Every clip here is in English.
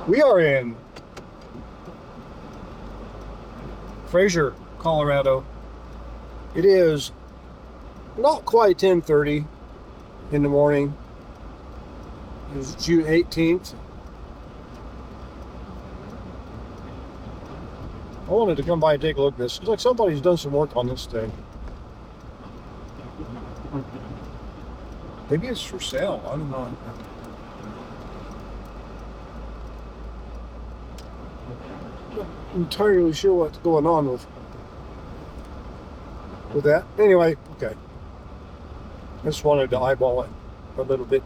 We are in Fraser, Colorado. It is not quite 10:30 in the morning. It's June 18th. I wanted to come by and take a look at this. Looks like somebody's done some work on this thing. Maybe it's for sale. I don't know. Not entirely sure what's going on with that. Anyway, okay. I just wanted to eyeball it a little bit.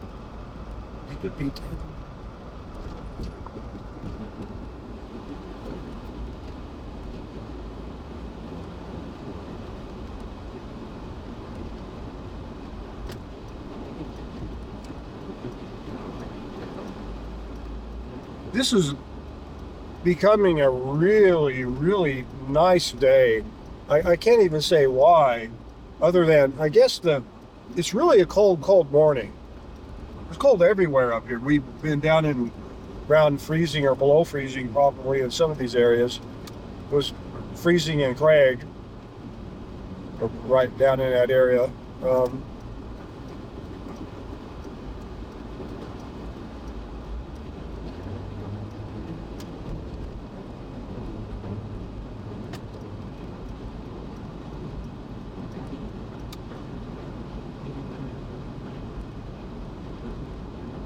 This is becoming a really, really nice day. I can't even say why, other than I guess it's really a cold morning. It's cold everywhere up here. We've been down in around freezing or below freezing probably in some of these areas. It was freezing in Craig, or right down in that area.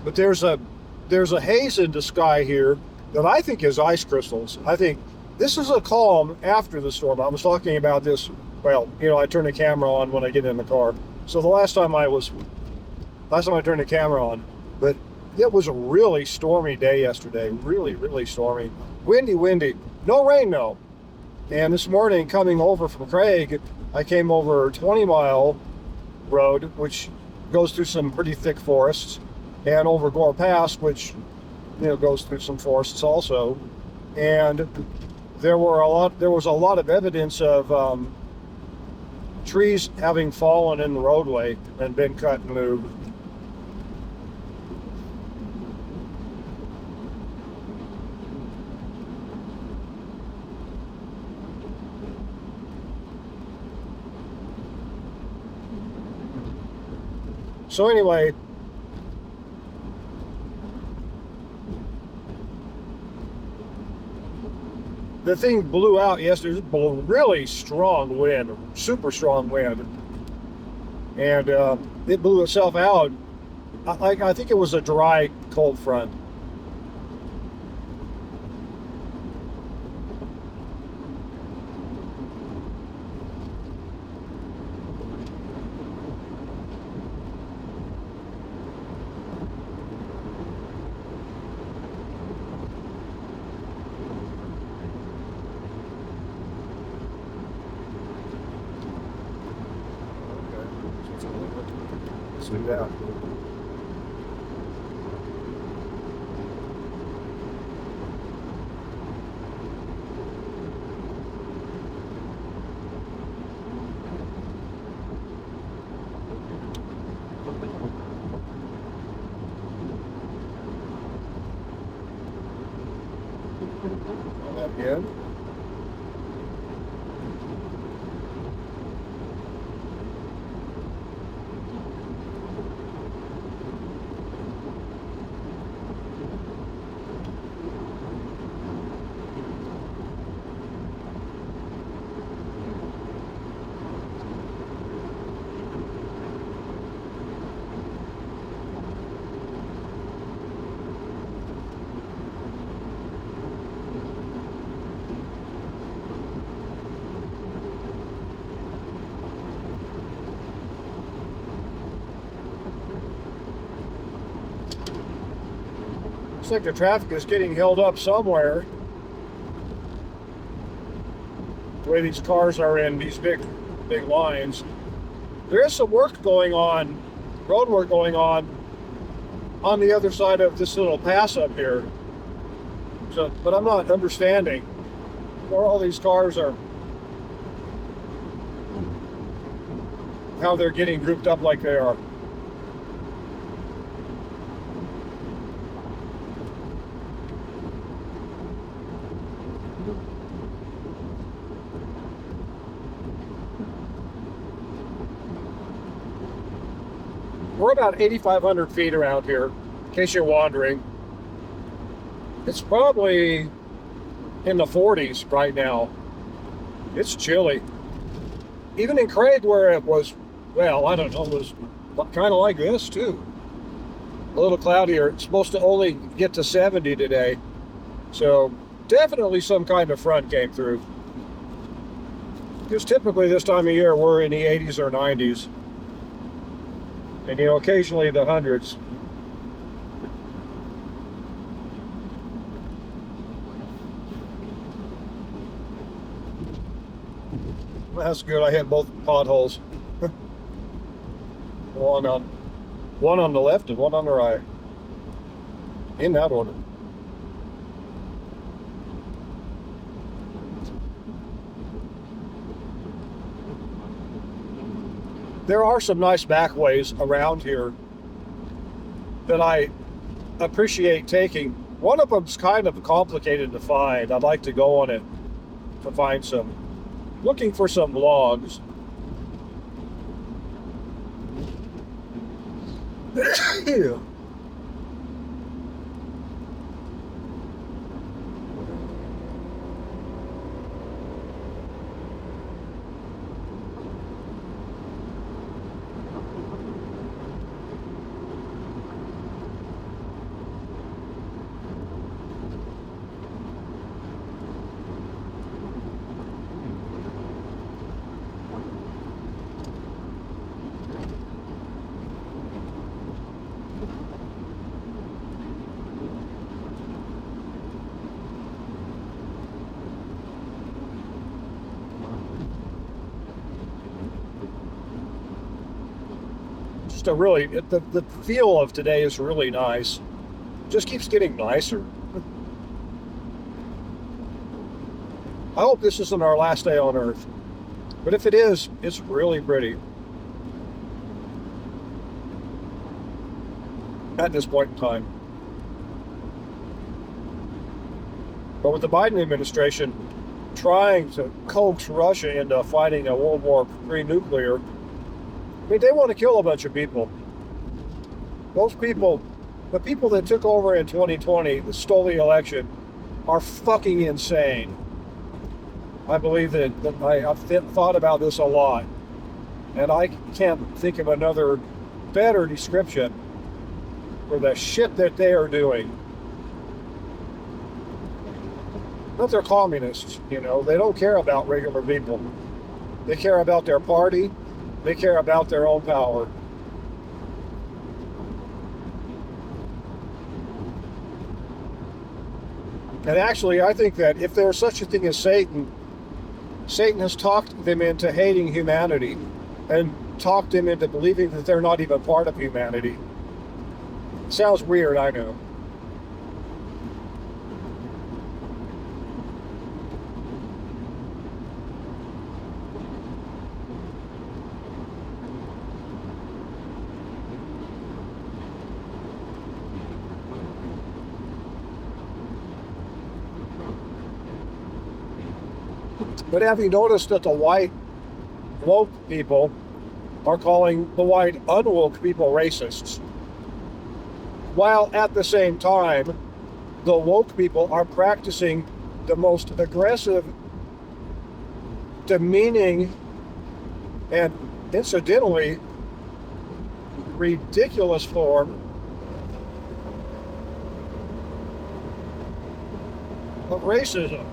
But there's a haze in the sky here that I think is ice crystals. I think this is a calm after the storm. I was talking about this. Well, I turn the camera on when I get in the car. So the last time I turned the camera on, but it was a really stormy day yesterday. Really, really stormy. Windy. No rain though. And this morning coming over from Craig, I came over 20-mile road, which goes through some pretty thick forests, and over Gore Pass, which goes through some forests also. And there was a lot of evidence of trees having fallen in the roadway and been cut and moved. So anyway, the thing blew out yesterday. It blew really strong wind, super strong wind, and it blew itself out. I think it was a dry cold front. Let's do that. Again. Looks like the traffic is getting held up somewhere. The way these cars are in these big lines. There is some work going on, road work going on the other side of this little pass up here. So, but I'm not understanding where all these cars are, how they're getting grouped up like they are. We're about 8,500 feet around here, in case you're wondering. It's probably in the 40s right now. It's chilly. Even in Craig, where it was, well, I don't know, it was kind of like this too. A little cloudier. It's supposed to only get to 70 today. So definitely some kind of front came through. Because typically this time of year we're in the 80s or 90s. And you know, occasionally the hundreds. Well, that's good. I hit both potholes. one on the left and one on the right. In that order. There are some nice backways around here that I appreciate taking. One of them's kind of complicated to find. I'd like to go on it to find some, looking for some logs. Ew. Just a really, the feel of today is really nice. Just keeps getting nicer. I hope this isn't our last day on Earth, but if it is, it's really pretty at this point in time. But with the Biden administration trying to coax Russia into fighting a World War III nuclear, I mean, they want to kill a bunch of people. Those people, the people that took over in 2020, that stole the election, are fucking insane. I believe that I've thought about this a lot, and I can't think of another better description for the shit that they are doing. But they're communists, you know. They don't care about regular people. They care about their party. They care about their own power. And actually, I think that if there's such a thing as Satan, Satan has talked them into hating humanity and talked them into believing that they're not even part of humanity. Sounds weird, I know. But have you noticed that the white woke people are calling the white unwoke people racists? While at the same time, the woke people are practicing the most aggressive, demeaning, and incidentally, ridiculous form of racism.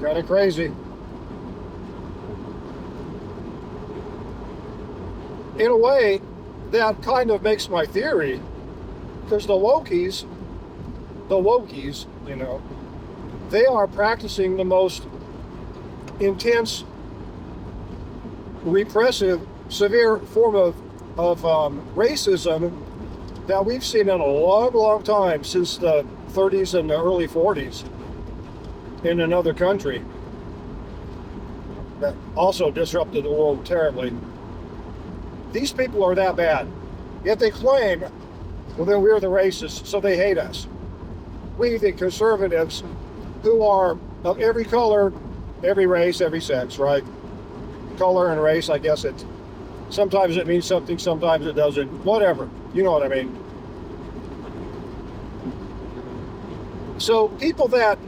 Kind of crazy. In a way, that kind of makes my theory, because the wokies, you know, they are practicing the most intense, repressive, severe form of racism that we've seen in a long, long time, since the 30s and the early 40s. In another country. that also disrupted the world terribly. These people are that bad. Yet they claim, well, then we're the racists, so they hate us. We, the conservatives, who are of every color, every race, every sex, right? Color and race, I guess sometimes it means something, sometimes it doesn't. Whatever. You know what I mean. So people that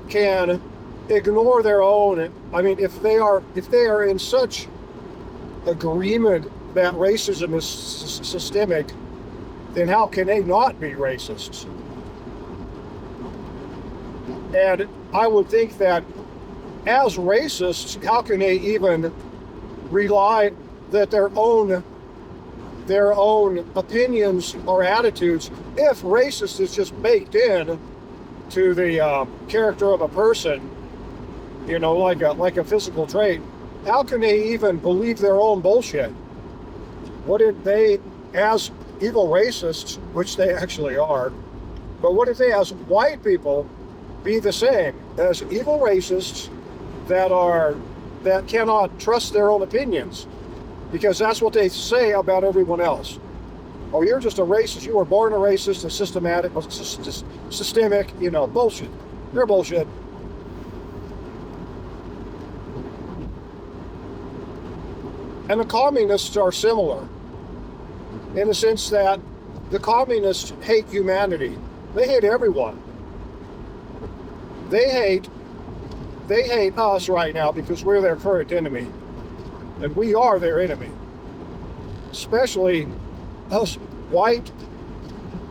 can ignore their own, I mean, if they are in such agreement that racism is systemic, then how can they not be racists? And I would think that as racists, how can they even rely that their own opinions or attitudes, if racist is just baked in to the character of a person, you know, like a physical trait, how can they even believe their own bullshit? Wouldn't they, as evil racists, which they actually are, but what if they, as white people, be the same as evil racists that cannot trust their own opinions? Because that's what they say about everyone else. Oh, you're just a racist. You were born a racist, a systemic, you know, bullshit. You're bullshit. And the communists are similar in the sense that the communists hate humanity. They hate everyone. They hate us right now because we're their current enemy. And we are their enemy. Especially us white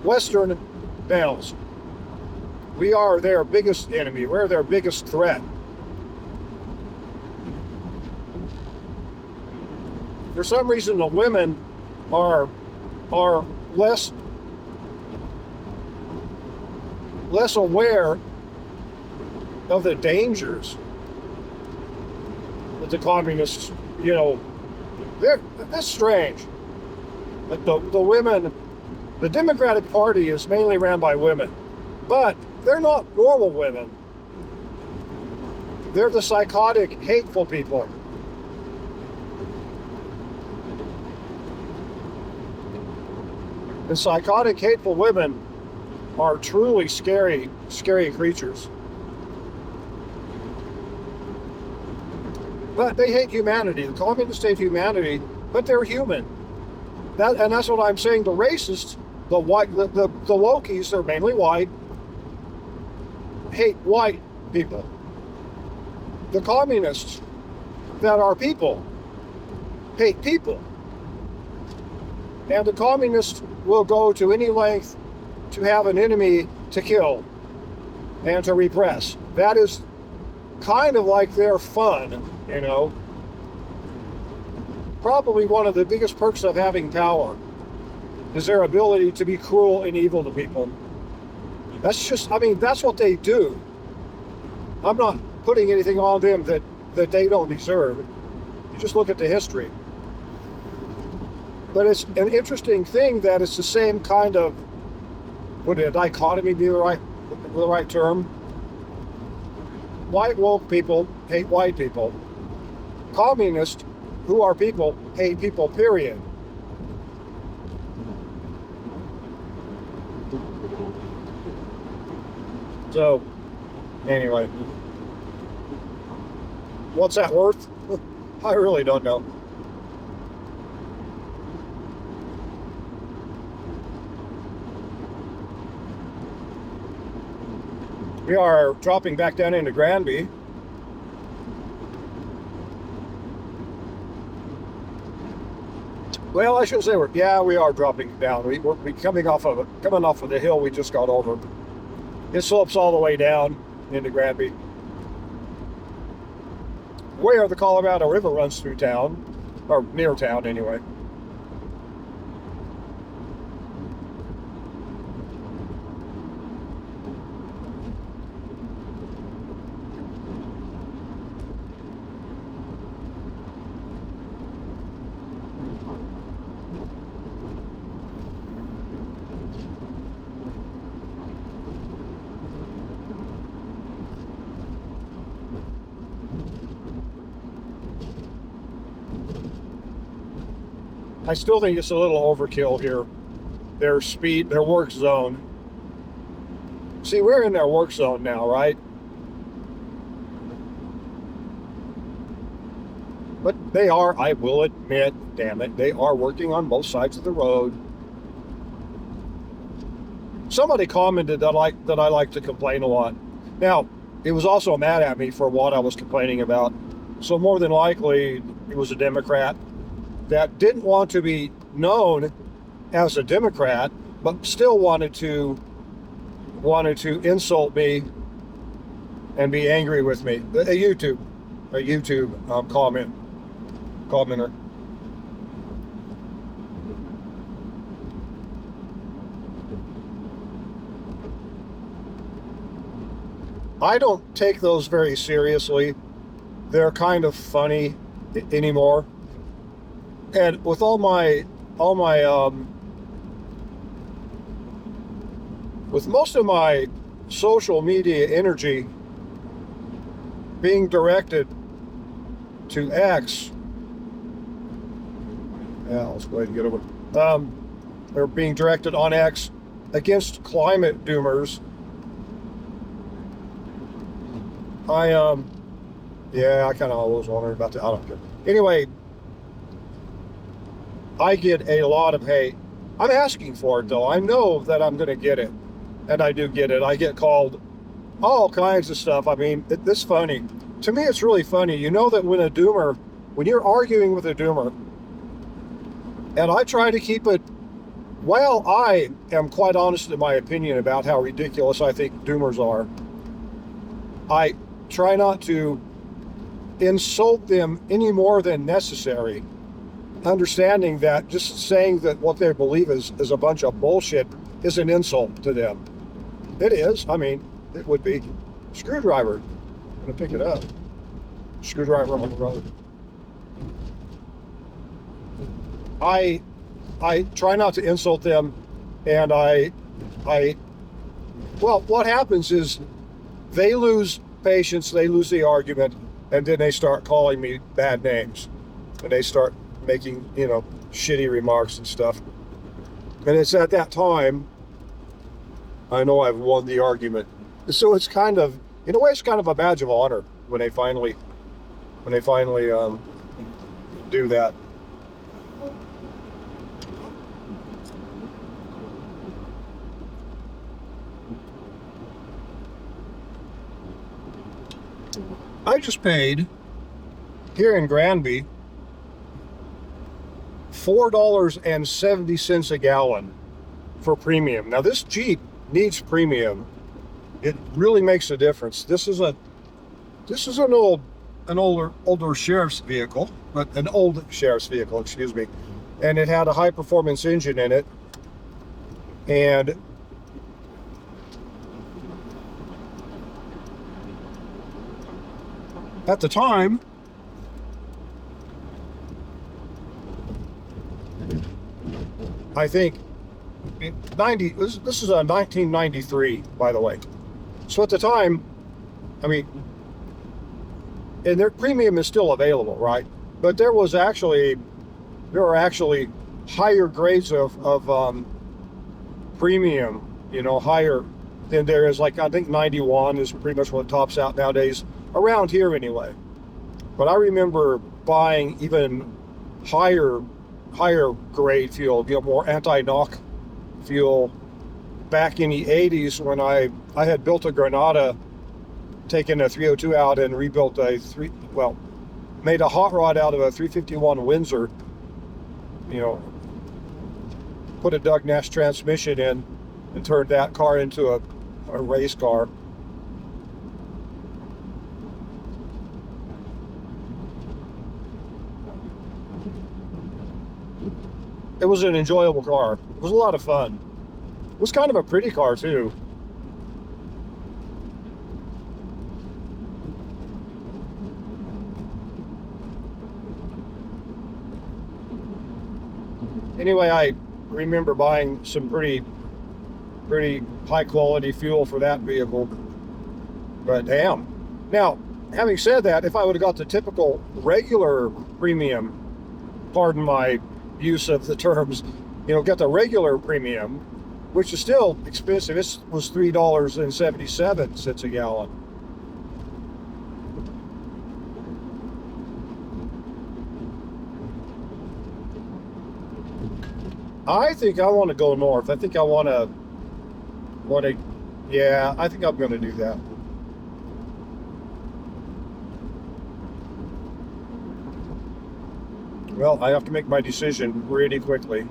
Western males. We are their biggest enemy. We're their biggest threat. For some reason, the women are less aware of the dangers that the communists, you know, that's strange. Like the women, the Democratic Party is mainly ran by women, but they're not normal women. They're the psychotic, hateful people. The psychotic, hateful women are truly scary, scary creatures. But they hate humanity. The communists hate humanity, but they're human. That's what I'm saying. The racists, the wokies, they're mainly white, hate white people. The communists that are people hate people. And the communists will go to any length to have an enemy to kill and to repress. That is kind of like their fun, you know. Probably one of the biggest perks of having power is their ability to be cruel and evil to people. That's just, I mean, that's what they do. I'm not putting anything on them that they don't deserve. You just look at the history. But it's an interesting thing that it's the same kind of, would a dichotomy be the right term? White woke people hate white people. Communists, who are people, hate people, period. So, anyway. What's that worth? I really don't know. We are dropping back down into Granby. Well, I should say we are dropping down. We're coming off of the hill we just got over. It slopes all the way down into Granby, where the Colorado River runs through town, or near town anyway. I still think it's a little overkill here. Their speed, their work zone. See, we're in their work zone now, right? But they are, I will admit, damn it, they are working on both sides of the road. Somebody commented that I like to complain a lot. Now, it was also mad at me for what I was complaining about. So more than likely, it was a Democrat that didn't want to be known as a Democrat, but still wanted to insult me and be angry with me. A YouTube commenter. I don't take those very seriously. They're kind of funny anymore. And with with most of my social media energy being directed to X, yeah, let's go ahead and get over. They're being directed on X against climate doomers. Yeah, I kind of was wondering about that. I don't care. Anyway, I get a lot of hate. I'm asking for it, though. I know that I'm going to get it, and I do get it. I get called all kinds of stuff. I mean, this is funny. To me, it's really funny. You know that when you're arguing with a doomer, and I try to keep it, well, I am quite honest in my opinion about how ridiculous I think doomers are. I try not to insult them any more than necessary, understanding that just saying that what they believe is a bunch of bullshit is an insult to them. It is. I mean, it would be. Screwdriver. I'm going to pick it up. Screwdriver on the road. I try not to insult them, and well, what happens is they lose patience, they lose the argument, and then they start calling me bad names, and they start making, shitty remarks and stuff. And it's at that time I know I've won the argument. So it's kind of, in a way, it's kind of a badge of honor when they finally do that. I just paid here in Granby $4.70 a gallon for premium. Now this Jeep needs premium. It really makes a difference. This is an older sheriff's vehicle, but an old sheriff's vehicle, excuse me. And it had a high performance engine in it. And at the time, I think this is a 1993, by the way. So at the time, I mean, and their premium is still available, right? But there were actually higher grades of premium, higher than there is. Like I think 91 is pretty much what tops out nowadays, around here anyway. But I remember buying even higher grade fuel, more anti-knock fuel back in the 80s when I had built a Granada, taken a 302 out and rebuilt made a hot rod out of a 351 Windsor, put a Doug Nash transmission in and turned that car into a race car. It was an enjoyable car. It was a lot of fun. It was kind of a pretty car too. Anyway, I remember buying some pretty high quality fuel for that vehicle. But damn. Now, having said that, if I would have got the typical regular premium, pardon my use of the terms, got the regular premium, which is still expensive. This was $3.77 a gallon. I think I want to go north. I think I want to, yeah, I think I'm going to do that. Well, I have to make my decision really quickly.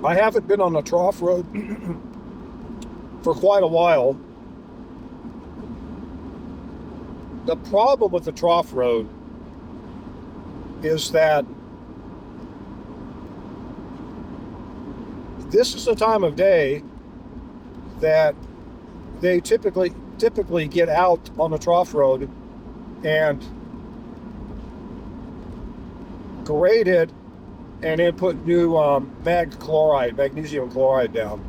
I haven't been on a trough road for quite a while. The problem with the trough road is that this is the time of day that they typically get out on the trough road and grade it and then put new magnesium chloride down.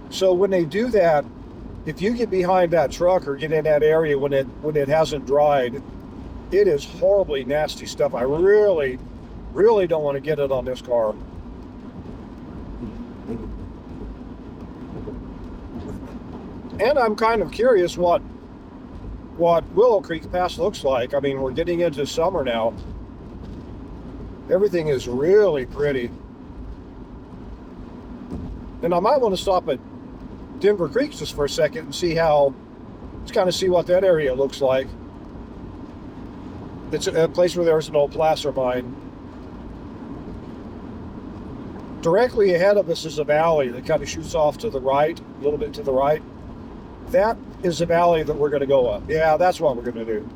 So when they do that, if you get behind that truck or get in that area when it hasn't dried, it is horribly nasty stuff. I really, really don't want to get it on this car. And I'm kind of curious what Willow Creek Pass looks like. I mean, we're getting into summer now. Everything is really pretty. And I might want to stop at Denver Creek just for a second and see what that area looks like. It's a place where there's an old placer mine. Directly ahead of us is a valley that kind of shoots off to the right, a little bit to the right. That is the valley that we're going to go up. Yeah, that's what we're going to do.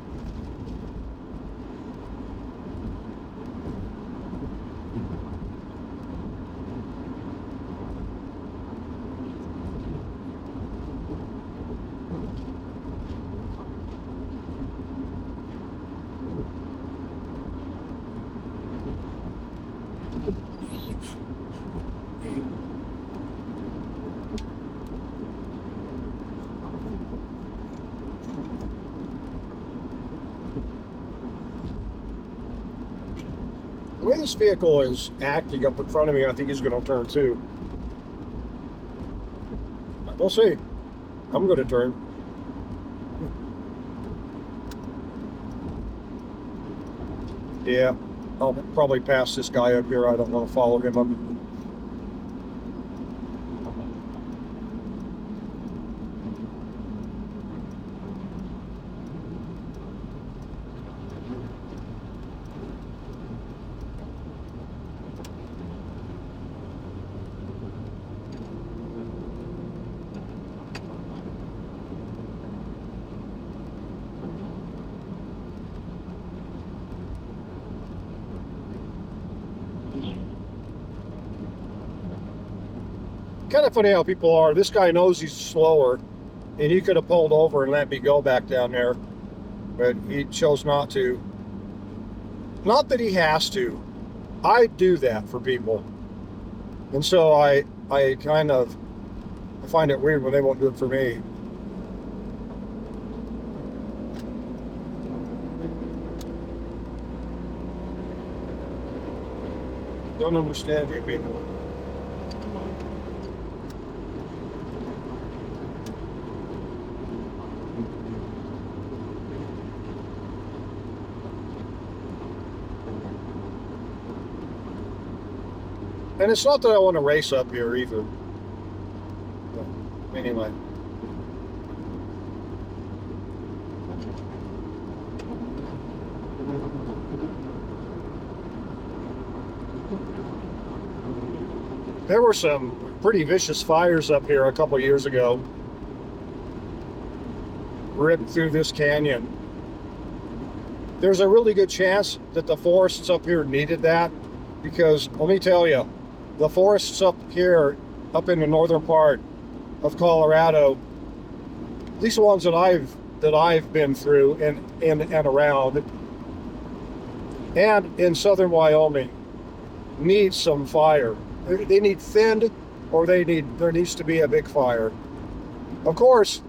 The way this vehicle is acting up in front of me, I think he's going to turn too. We'll see. I'm going to turn. Yeah, I'll probably pass this guy up here. I don't want to follow him up. Kind of funny how people are. This guy knows he's slower, and he could have pulled over and let me go back down there, but he chose not to. Not that he has to. I do that for people, and so I find it weird when they won't do it for me. Don't understand you people. And it's not that I want to race up here either. But anyway. There were some pretty vicious fires up here a couple years ago. Ripped through this canyon. There's a really good chance that the forests up here needed that, because let me tell you, the forests up here, up in the northern part of Colorado, these ones that I've been through and around, and in southern Wyoming, need some fire. They need thinned, or there needs to be a big fire. Of course,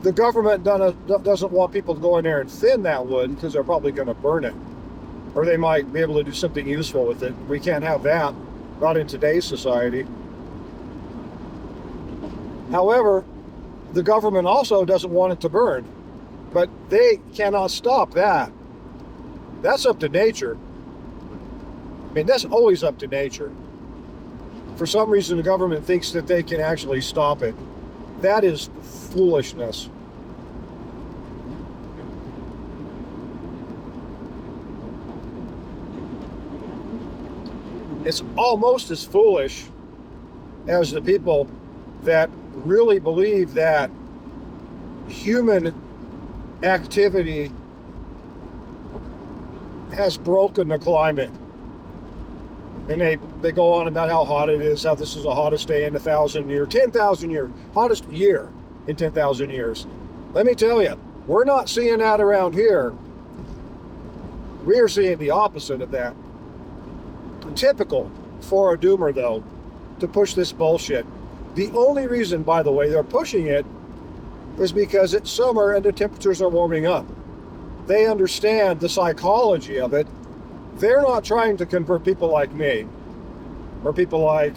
the government doesn't want people to go in there and thin that wood because they're probably going to burn it. Or they might be able to do something useful with it. We can't have that, not in today's society. However, the government also doesn't want it to burn, but they cannot stop that. That's up to nature. I mean, that's always up to nature. For some reason, the government thinks that they can actually stop it. That is foolishness. It's almost as foolish as the people that really believe that human activity has broken the climate. And they go on about how hot it is, how this is the hottest day in 1,000 years, 10,000 years, hottest year in 10,000 years. Let me tell you, we're not seeing that around here. We're seeing the opposite of that. Typical for a doomer, though, to push this bullshit. The only reason, by the way, they're pushing it is because it's summer and the temperatures are warming up. They understand the psychology of it. They're not trying to convert people like me or people like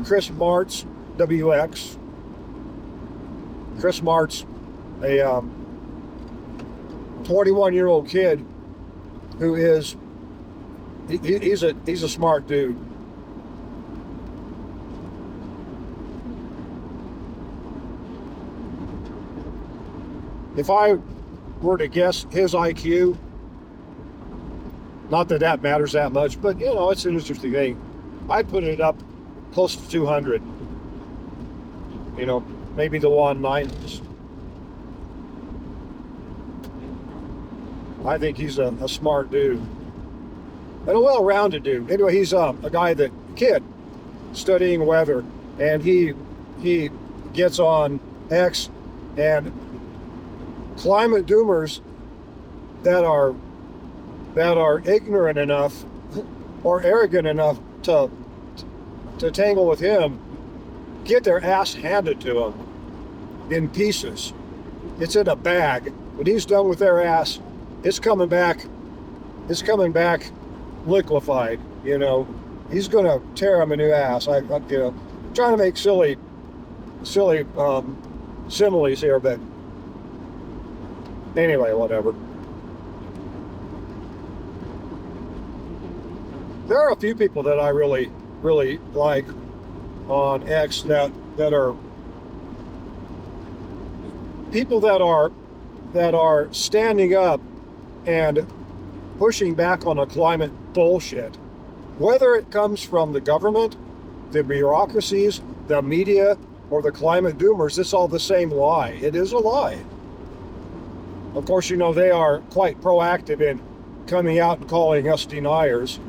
Chris Martz, WX. Chris Martz, a 21-year-old kid who is he's a smart dude. If I were to guess his IQ, not that that matters that much, but you know, it's an interesting thing. I'd put it up close to 200. You know, maybe the 190s. I think he's a smart dude. And a well-rounded dude. Anyway, he's a kid studying weather, and he gets on X, and climate doomers that are ignorant enough or arrogant enough to tangle with him get their ass handed to them in pieces. It's in a bag. When he's done with their ass, it's coming back liquefied. You know, he's gonna tear them a new ass. I you know, trying to make silly similes here, but anyway, whatever. There are a few people that I really like on X that are people that are standing up and pushing back on a climate bullshit. Whether it comes from the government, the bureaucracies, the media, or the climate doomers, it's all the same lie. It is a lie. Of course, you know, they are quite proactive in coming out and calling us deniers.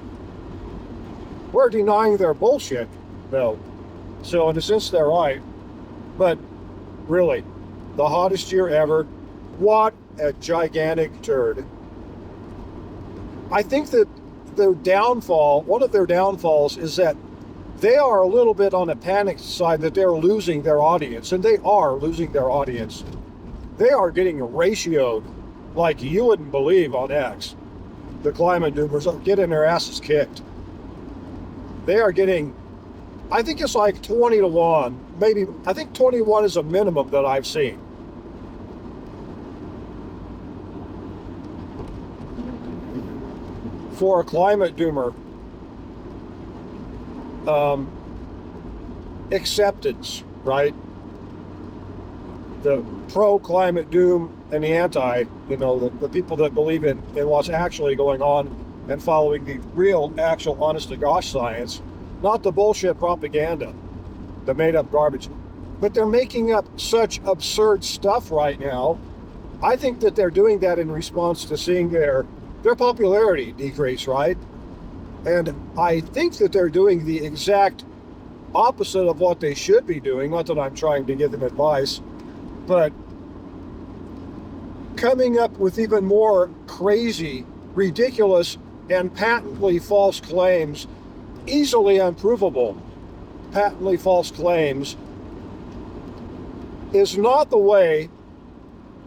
We're denying their bullshit, though. So in a sense, they're right. But really, the hottest year ever, what a gigantic turd. I think that one of their downfalls is that they are a little bit on the panic side that they're losing their audience, and they are losing their audience. They are getting ratioed like you wouldn't believe on X. The climate doomers are getting their asses kicked. They are getting, I think it's like 20 to 1. Maybe, I think 21 is a minimum that I've seen. For a climate doomer, acceptance, right? The pro-climate doom and the anti, you know, the people that believe in what's actually going on and following the real, actual, honest-to-gosh science, not the bullshit propaganda, the made-up garbage. But they're making up such absurd stuff right now. I think that they're doing that in response to seeing their popularity decrease, right? And I think that they're doing the exact opposite of what they should be doing. Not that I'm trying to give them advice, but coming up with even more crazy, ridiculous, and patently false claims, easily unprovable patently false claims is not the way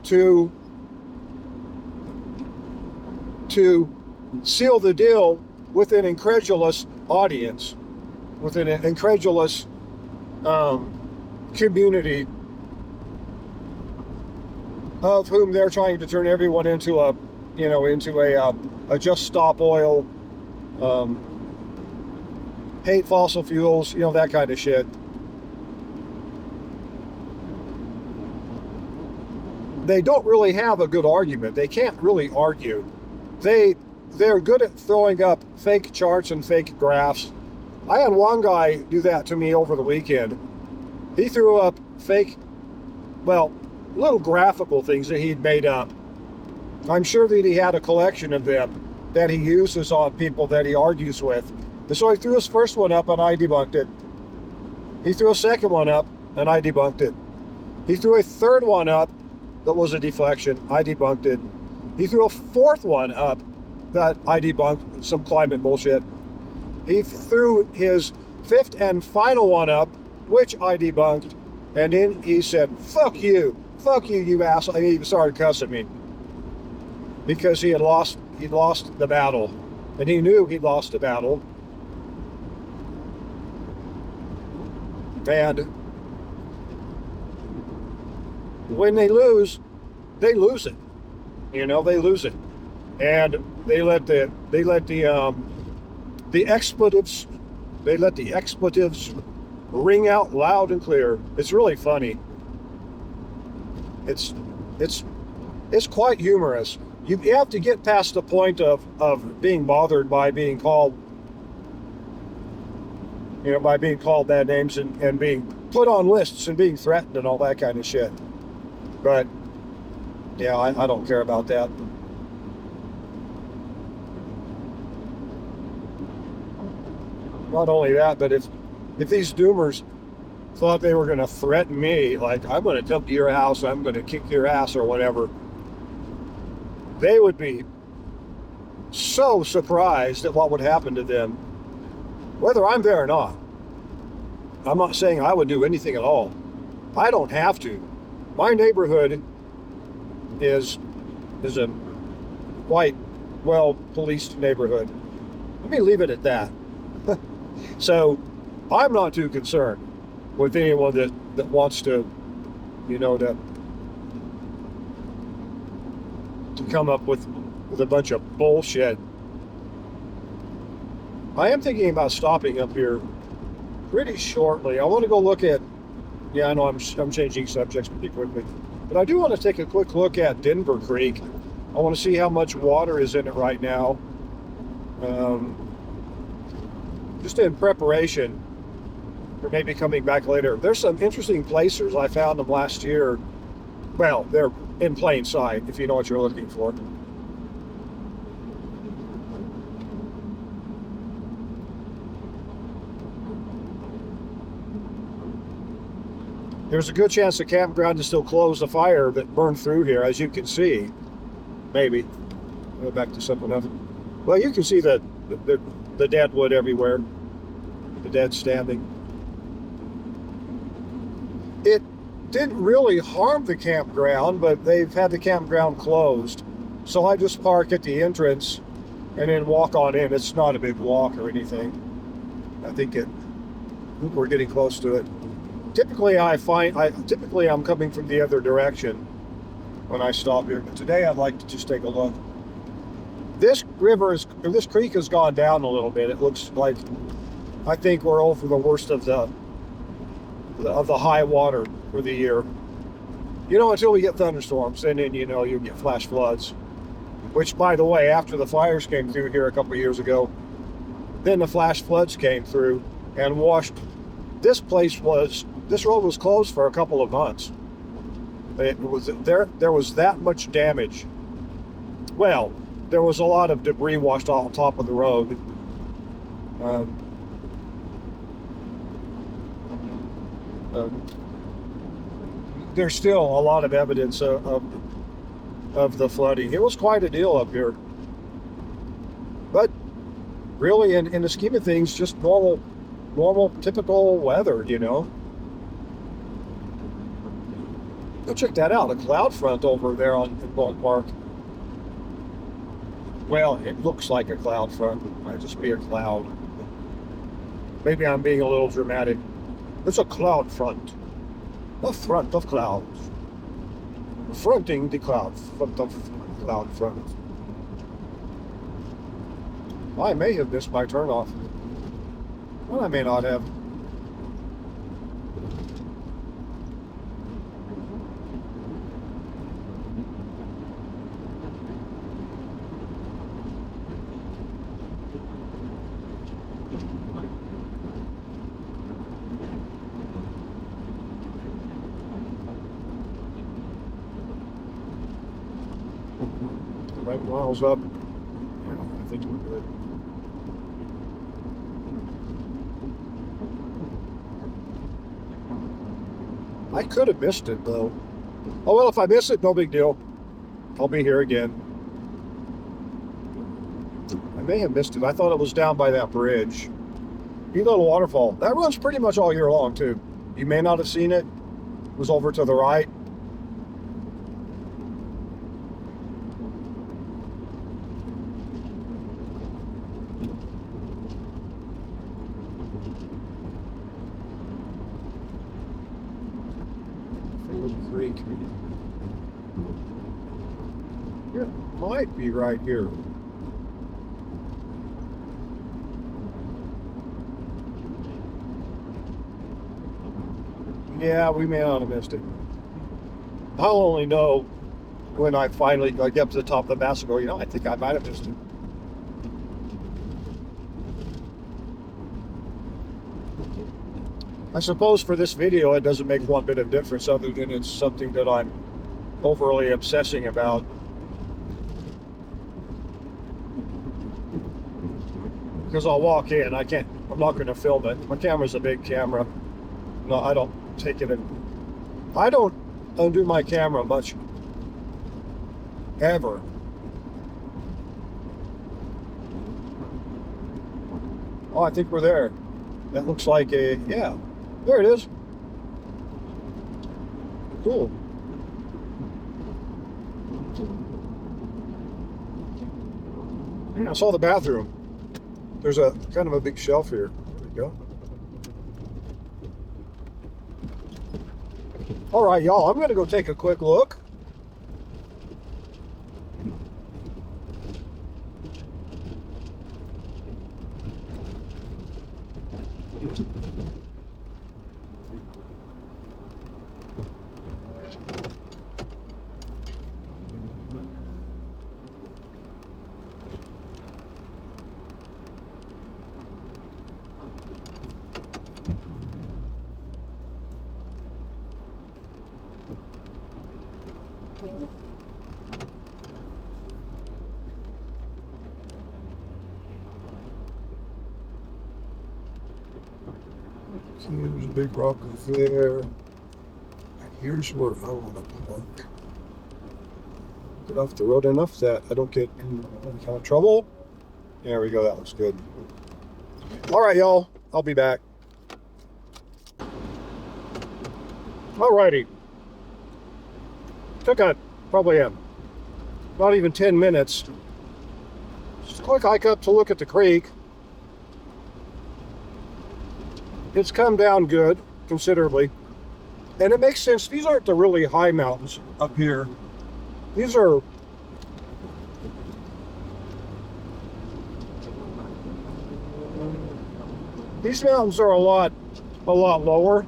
to seal the deal with an incredulous audience, with an incredulous community of whom they're trying to turn everyone into a just stop oil, hate fossil fuels, that kind of shit. They don't really have a good argument. They can't really argue. They're good at throwing up fake charts and fake graphs. I had one guy do that to me over the weekend. He threw up fake, little graphical things that he'd made up. I'm sure that he had a collection of them that he uses on people that he argues with. And so he threw his first one up and I debunked it. He threw a second one up and I debunked it. He threw a third one up that was a deflection. I debunked it. He threw a fourth one up that I debunked, some climate bullshit. He threw his fifth and final one up, which I debunked, and then he said, fuck you, you asshole. And he started cussing me because he'd lost the battle, and he knew he'd lost the battle. And when they lose it. They lose it. And they let the expletives ring out loud and clear. It's really funny. It's quite humorous. You have to get past the point of being bothered by being called bad names and being put on lists and being threatened and all that kind of shit. But yeah, I don't care about that. Not only that, but if these doomers thought they were going to threaten me, like, I'm going to come to your house, I'm going to kick your ass or whatever, they would be so surprised at what would happen to them, whether I'm there or not. I'm not saying I would do anything at all. I don't have to. My neighborhood is a quite well policed neighborhood. Let me leave it at that. So I'm not too concerned with anyone that wants to come up with a bunch of bullshit. I am thinking about stopping up here pretty shortly. I want to go look at, I know I'm changing subjects pretty quickly, but I do want to take a quick look at Denver Creek. I want to see how much water is in it right now. Just in preparation for maybe coming back later. There's some interesting placers. I found them last year. Well, they're in plain sight, if you know what you're looking for. There's a good chance the campground is still closed. The fire that burned through here, as you can see, maybe. Go back to something else. Well, you can see the dead wood everywhere. The dead standing. It didn't really harm the campground, but they've had the campground closed. So I just park at the entrance and then walk on in. It's not a big walk or anything. I think we're getting close to it. Typically I'm coming from the other direction when I stop here, but today I'd like to just take a look. This creek has gone down a little bit. It looks like, I think we're over the worst of the high water for the year. Until we get thunderstorms, and then you get flash floods. Which, by the way, after the fires came through here a couple of years ago, then the flash floods came through and washed. This road was closed for a couple of months. There was that much damage. Well, there was a lot of debris washed on top of the road. There's still a lot of evidence of the flooding. It was quite a deal up here. But really, in the scheme of things, just normal, typical weather, Go check that out, a cloud front over there on Ball Park. Well, it looks like a cloud front. It might just be a cloud. Maybe I'm being a little dramatic. It's a cloud front. A front of clouds. Fronting the cloud. Front of cloud front. I may have missed my turnoff. Well, I may not have. Right miles up. Yeah, I think we're good. I could have missed it though. Oh well, if I miss it, no big deal. I'll be here again. I may have missed it. I thought it was down by that bridge. Neat little waterfall. That runs pretty much all year long too. You may not have seen it. It was over to the right. Creek. It might be right here. Yeah, we may not have missed it. I'll only know when I finally get up to the top of the mass and go, you know, I think I might have missed it. I suppose for this video, it doesn't make one bit of difference other than it's something that I'm overly obsessing about. Because I'll walk in, I'm not going to film it. My camera's a big camera. No, I don't take it in. I don't undo my camera much, ever. Oh, I think we're there. That looks like a, yeah. There it is. Cool. I saw the bathroom. There's a kind of a big shelf here. There we go. All right, y'all, I'm going to go take a quick look. Here's a big rock there. And here's where I want to park. Get off the road enough that I don't get in any kind of trouble. There we go, that looks good. All right, y'all, I'll be back. All righty. Took a, probably not even 10 minutes. Just a quick hike up to look at the creek. It's come down good, considerably. And it makes sense. These aren't the really high mountains up here. These are mountains are a lot lower.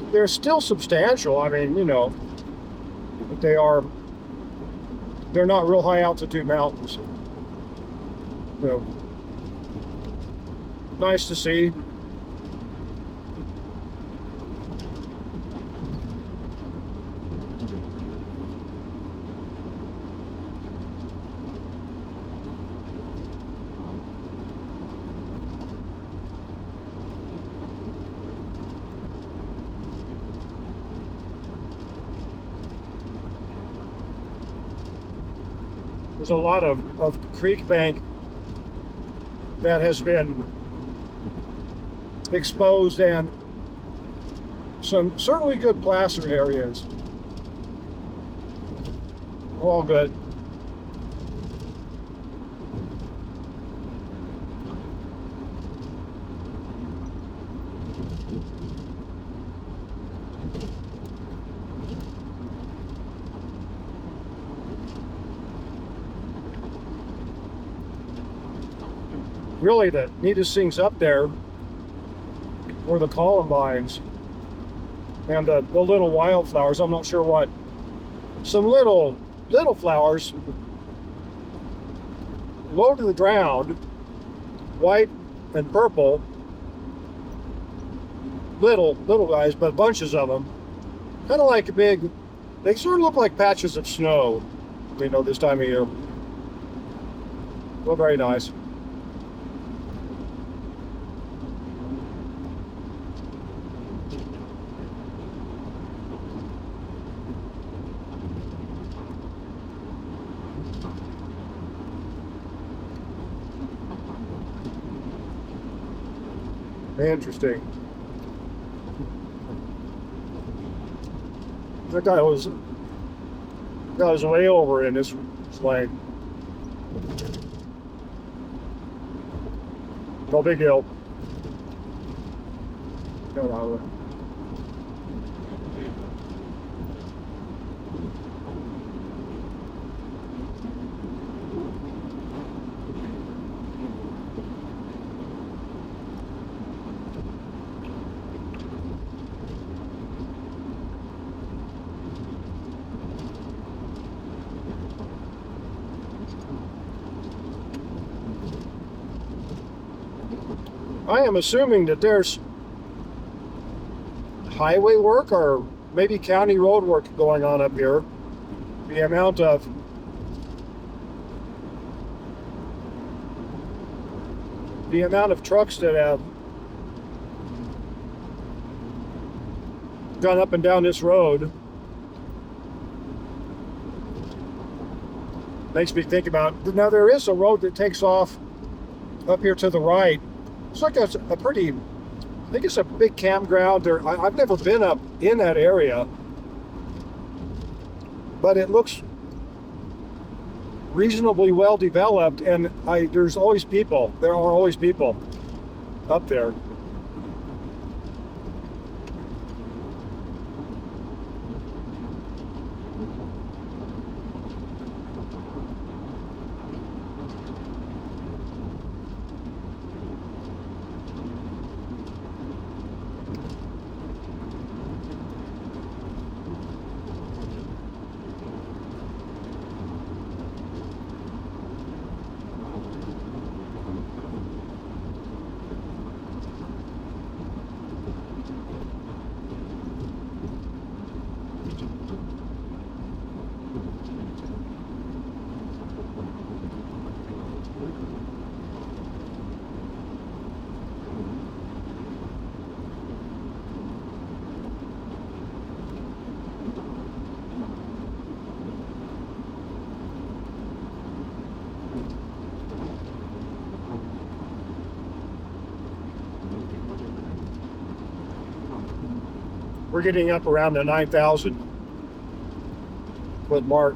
They're still substantial. I mean, you know, but they're not real high altitude mountains. So, nice to see. There's a lot of creek bank that has been exposed, and some certainly good placer areas. All good. Really, the neatest things up there were the columbines and the little wildflowers. I'm not sure what. Some little flowers low to the ground, white and purple. Little guys, but bunches of them. Kind of like big. They sort of look like patches of snow, you know, this time of year. Well, very nice. Interesting. That guy was way over in this lane. No big deal. Get out of there. I am assuming that there's highway work or maybe county road work going on up here. The amount of trucks that have gone up and down this road makes me think about, now there is a road that takes off up here to the right. It's like a pretty, I think it's a big campground there. I've never been up in that area, but it looks reasonably well developed, and there's always people. There are always people up there. We're getting up around the 9,000 foot mark.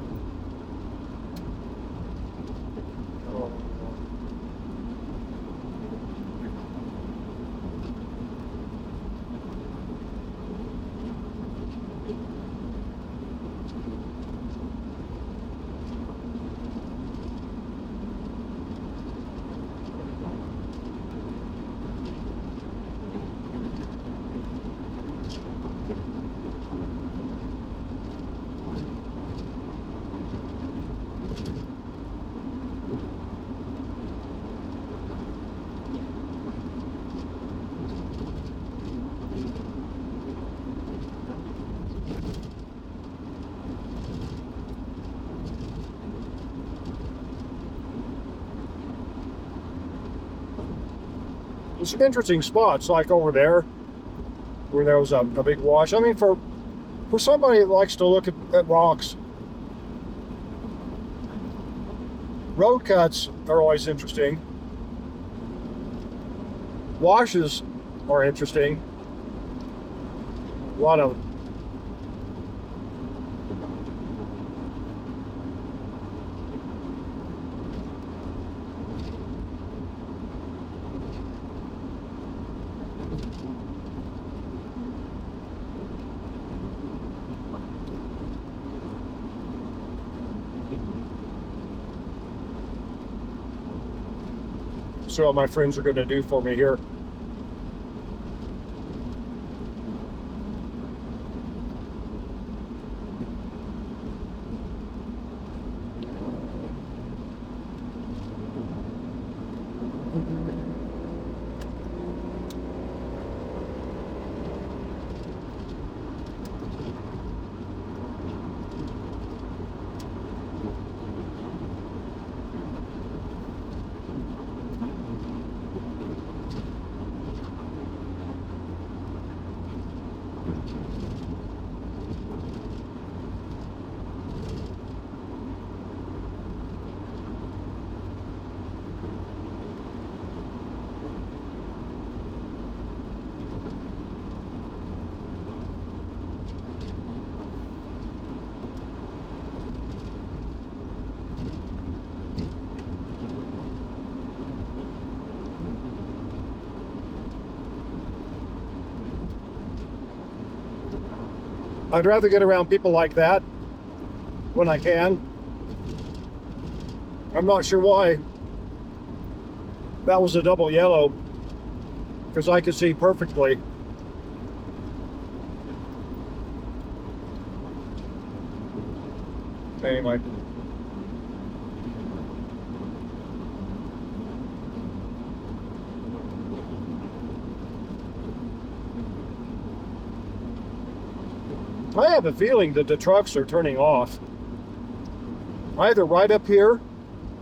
There's some interesting spots, like over there, where there was a big wash. I mean, for somebody that likes to look at rocks, Road cuts are always interesting. Washes are interesting. A lot of them. So what my friends are going to do for me here. I'd rather get around people like that when I can. I'm not sure why that was a double yellow, because I could see perfectly. Anyway. I have a feeling that the trucks are turning off. Either right up here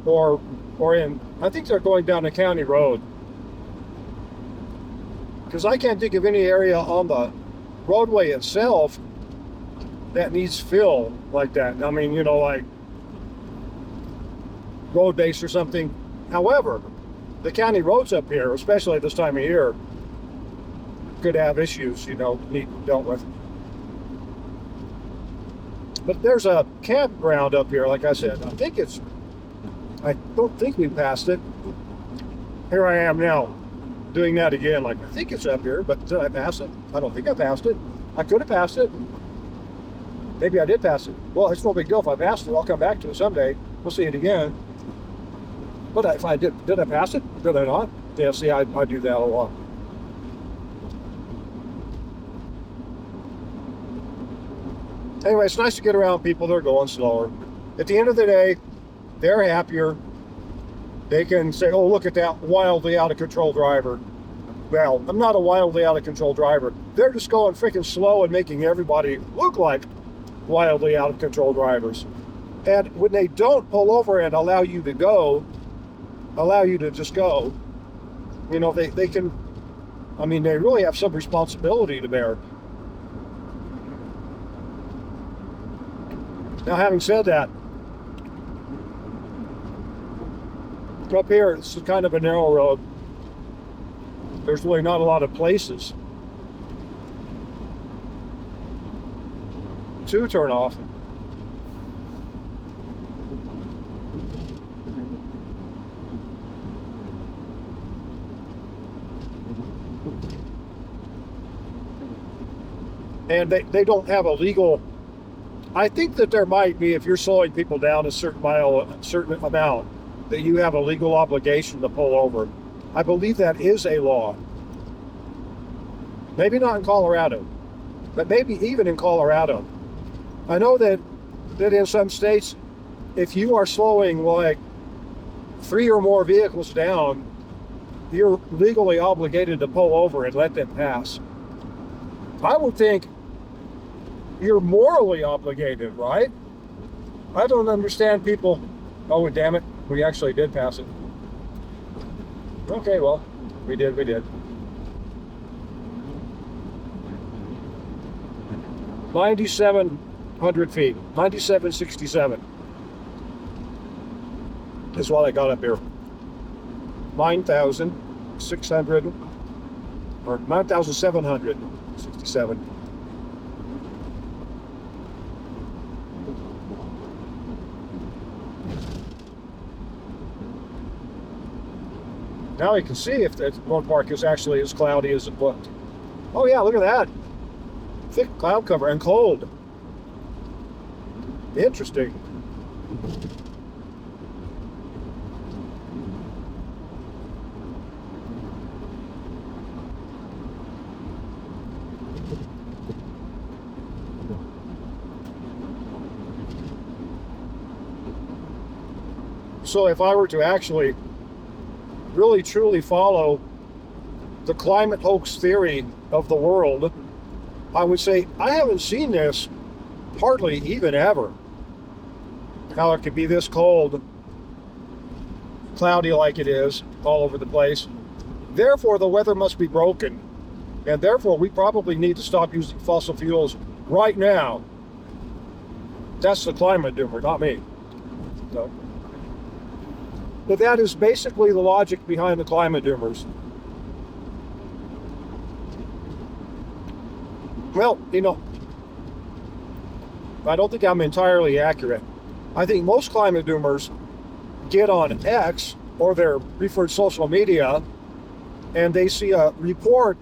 or in, I think they're going down a county road. Because I can't think of any area on the roadway itself that needs fill like that. I mean, you know, like road base or something. However, the county roads up here, especially this time of year, could have issues, you know, need dealt with. But there's a campground up here, like I said. I don't think we passed it. Here I am now, doing that again. Like, I think it's up here, but did I pass it? I don't think I passed it. I could have passed it. Maybe I did pass it. Well, it's no big deal if I passed it. I'll come back to it someday. We'll see it again. But if I did I pass it? Did I not? Yeah, see, I do that a lot. Anyway, it's nice to get around people that are going slower. At the end of the day, they're happier. They can say, oh, look at that wildly out of control driver. Well, I'm not a wildly out of control driver. They're just going freaking slow and making everybody look like wildly out of control drivers. And when they don't pull over and allow you to just go, you know, they can, I mean, they really have some responsibility to bear. Now, having said that, up here, it's kind of a narrow road. There's really not a lot of places to turn off. And they don't have a legal, I think that there might be, if you're slowing people down a certain amount, that you have a legal obligation to pull over. I believe that is a law. Maybe not in Colorado, but maybe even in Colorado. I know that in some states, if you are slowing like 3 or more vehicles down, you're legally obligated to pull over and let them pass. I would think you're morally obligated, right? I don't understand people. Oh, damn it. We actually did pass it. Okay, well, we did. 9,700 feet, 9,767. is what I got up here. 9,600 or 9,767. Now you can see if the North Park is actually as cloudy as it looked. Oh yeah, look at that. Thick cloud cover and cold. Interesting. So if I were to actually really truly follow the climate hoax theory of the world, I would say I haven't seen this hardly even ever. How it could be this cold, cloudy like it is, all over the place. Therefore, the weather must be broken. And therefore, we probably need to stop using fossil fuels right now. That's the climate doomer, not me. So. But that is basically the logic behind the climate doomers. Well, you know, I don't think I'm entirely accurate. I think most climate doomers get on X or their preferred social media and they see a report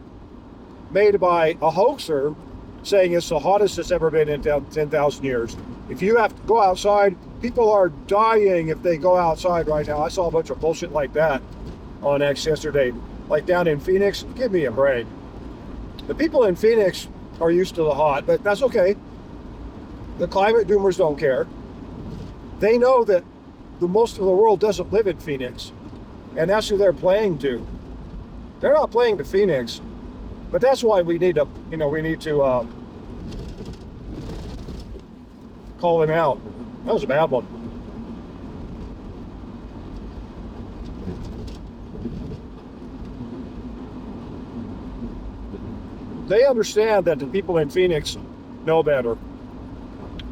made by a hoaxer saying it's the hottest it's ever been in 10,000 years. If you have to go outside, people are dying if they go outside right now. I saw a bunch of bullshit like that on X yesterday. Like down in Phoenix, give me a break. The people in Phoenix are used to the hot, but that's okay. The climate doomers don't care. They know that the most of the world doesn't live in Phoenix, and that's who they're playing to. They're not playing to Phoenix, but that's why we need to, call him out. That was a bad one. They understand that the people in Phoenix know better,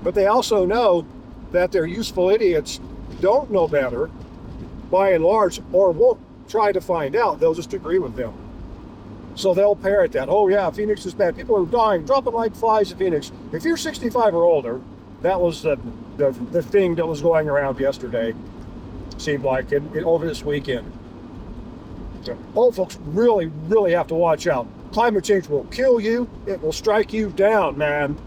but they also know that their useful idiots don't know better by and large, or won't try to find out. They'll just agree with them. So they'll parrot that. Oh yeah, Phoenix is bad. People are dying, dropping like flies in Phoenix. If you're 65 or older, that was the thing that was going around yesterday, seemed like, over this weekend. So, old folks really, really have to watch out. Climate change will kill you. It will strike you down, man.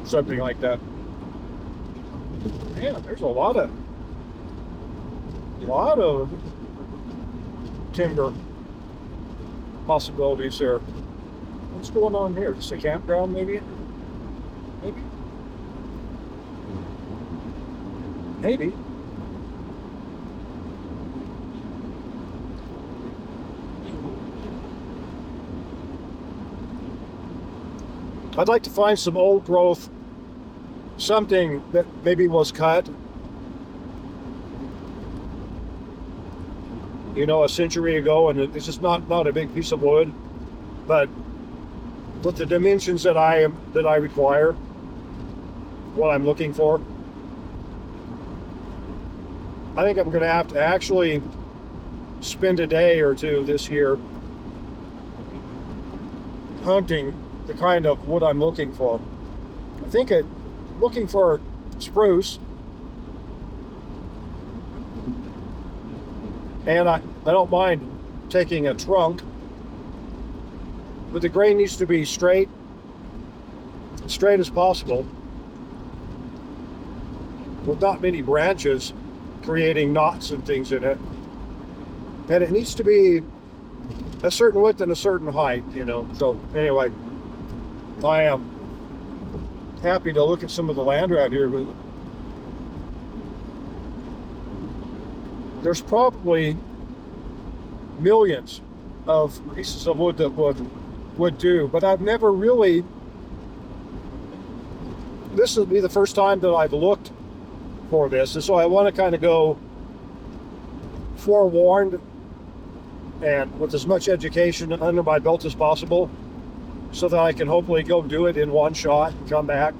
Something like that. Man, there's a lot of timber possibilities there. What's going on here? Just a campground, maybe? Maybe. I'd like to find some old growth, something that maybe was cut, a century ago, and it's just not a big piece of wood, but with the dimensions that I require, what I'm looking for. I think I'm going to have to actually spend a day or two this year hunting the kind of wood I'm looking for. I think looking for spruce, and I don't mind taking a trunk, but the grain needs to be straight as possible, with not many branches creating knots and things in it. And it needs to be a certain width and a certain height, So anyway, I am happy to look at some of the land around here, but there's probably millions of pieces of wood that would do, but I've never really, this will be the first time that I've looked for this, and so I want to kind of go forewarned and with as much education under my belt as possible, so that I can hopefully go do it in one shot and come back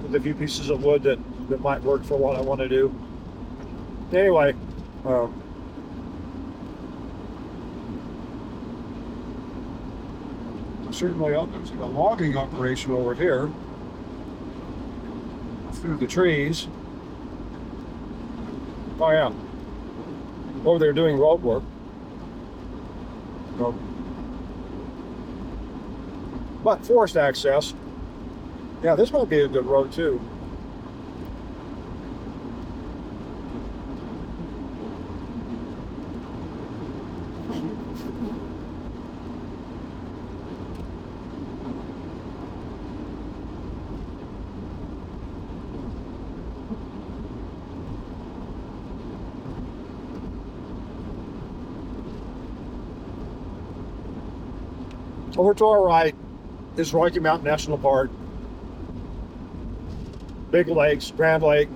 with a few pieces of wood that might work for what I want to do. Anyway, certainly there's a logging operation over here through the trees. Oh yeah, over there doing road work. But forest access, yeah, this might be a good road too. Over to our right is Rocky Mountain National Park. Big lakes, Grand Lake.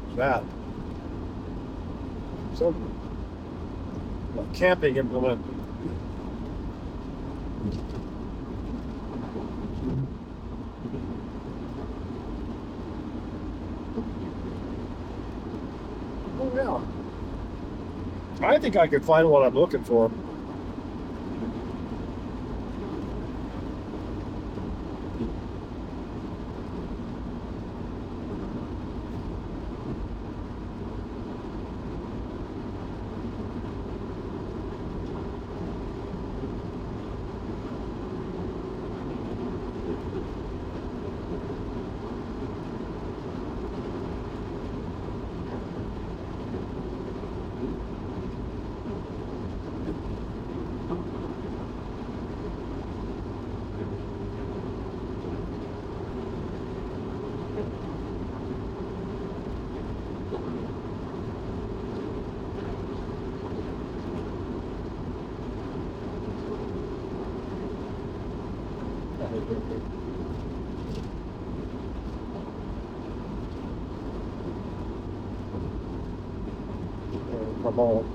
What's that? Some camping implement. Oh yeah. I think I could find what I'm looking for. Come on.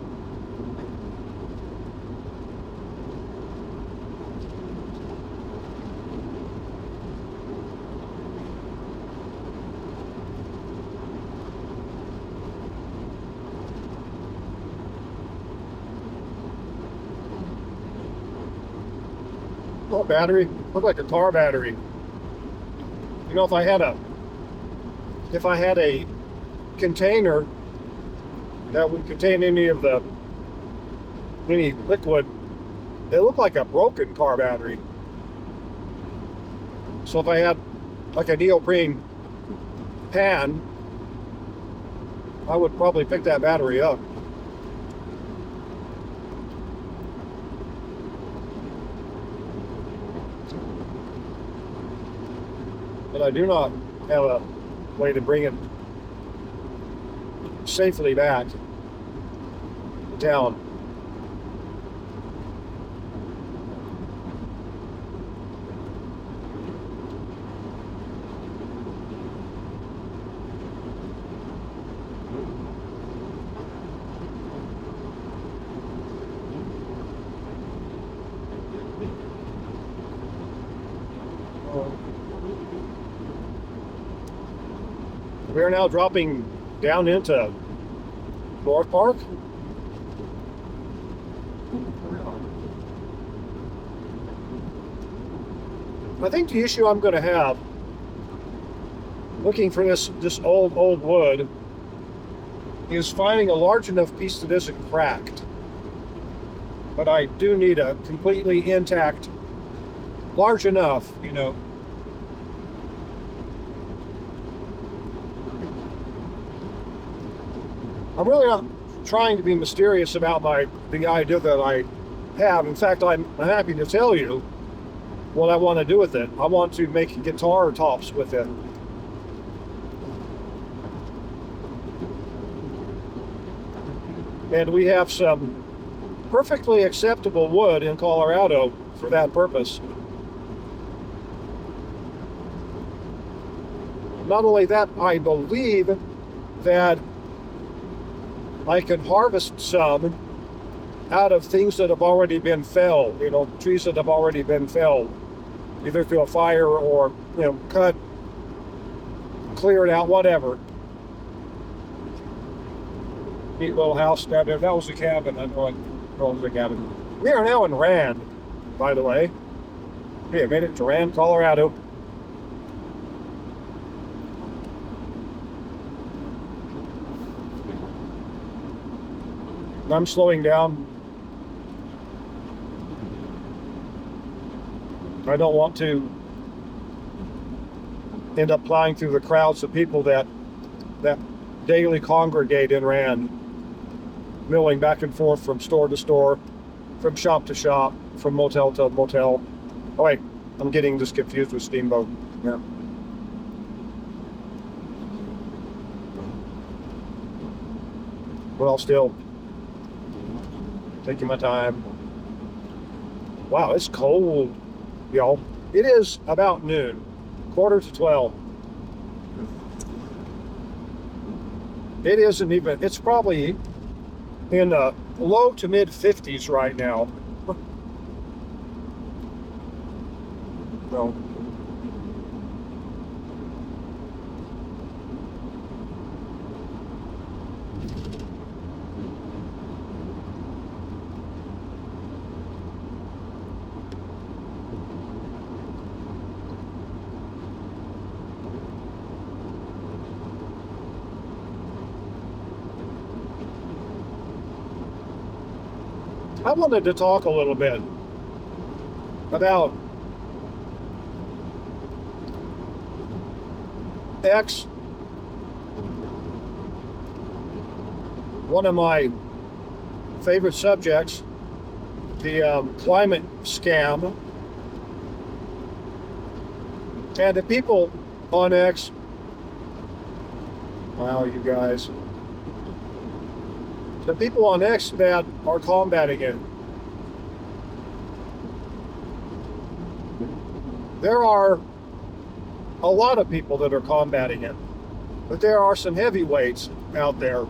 Oh, battery. Look like a car battery. You know, if I had a container that would contain any liquid, it looked like a broken car battery. So if I had like a neoprene pan, I would probably pick that battery up. But I do not have a way to bring it safely back to town. We are now dropping down into North Park. I think the issue I'm going to have looking for this old wood is finding a large enough piece that isn't cracked. But I do need a completely intact, large enough, you know. I'm really not trying to be mysterious about the idea that I have. In fact, I'm happy to tell you what I want to do with it. I want to make guitar tops with it. And we have some perfectly acceptable wood in Colorado for that purpose. Not only that, I believe that I can harvest some out of things that have already been felled, you know, trees that have already been felled, either through a fire or, you know, cut clear it out, whatever. Neat little house down there. That was the cabin. I know it was the cabin. We are now in Rand, by the way. Okay, I made it to Rand, Colorado. I'm slowing down. I don't want to end up plowing through the crowds of people that daily congregate in Rand, milling back and forth from store to store, from shop to shop, from motel to motel. Oh wait, I'm getting this confused with Steamboat. Yeah. Well, still taking my time. Wow, it's cold, y'all. It is about noon, 11:45. It isn't even, it's probably in the low to mid 50s right now. So, I wanted to talk a little bit about X, one of my favorite subjects, the climate scam, and the people on X. Wow, you guys. The people on X that are combating it. There are a lot of people that are combating it, but there are some heavyweights out there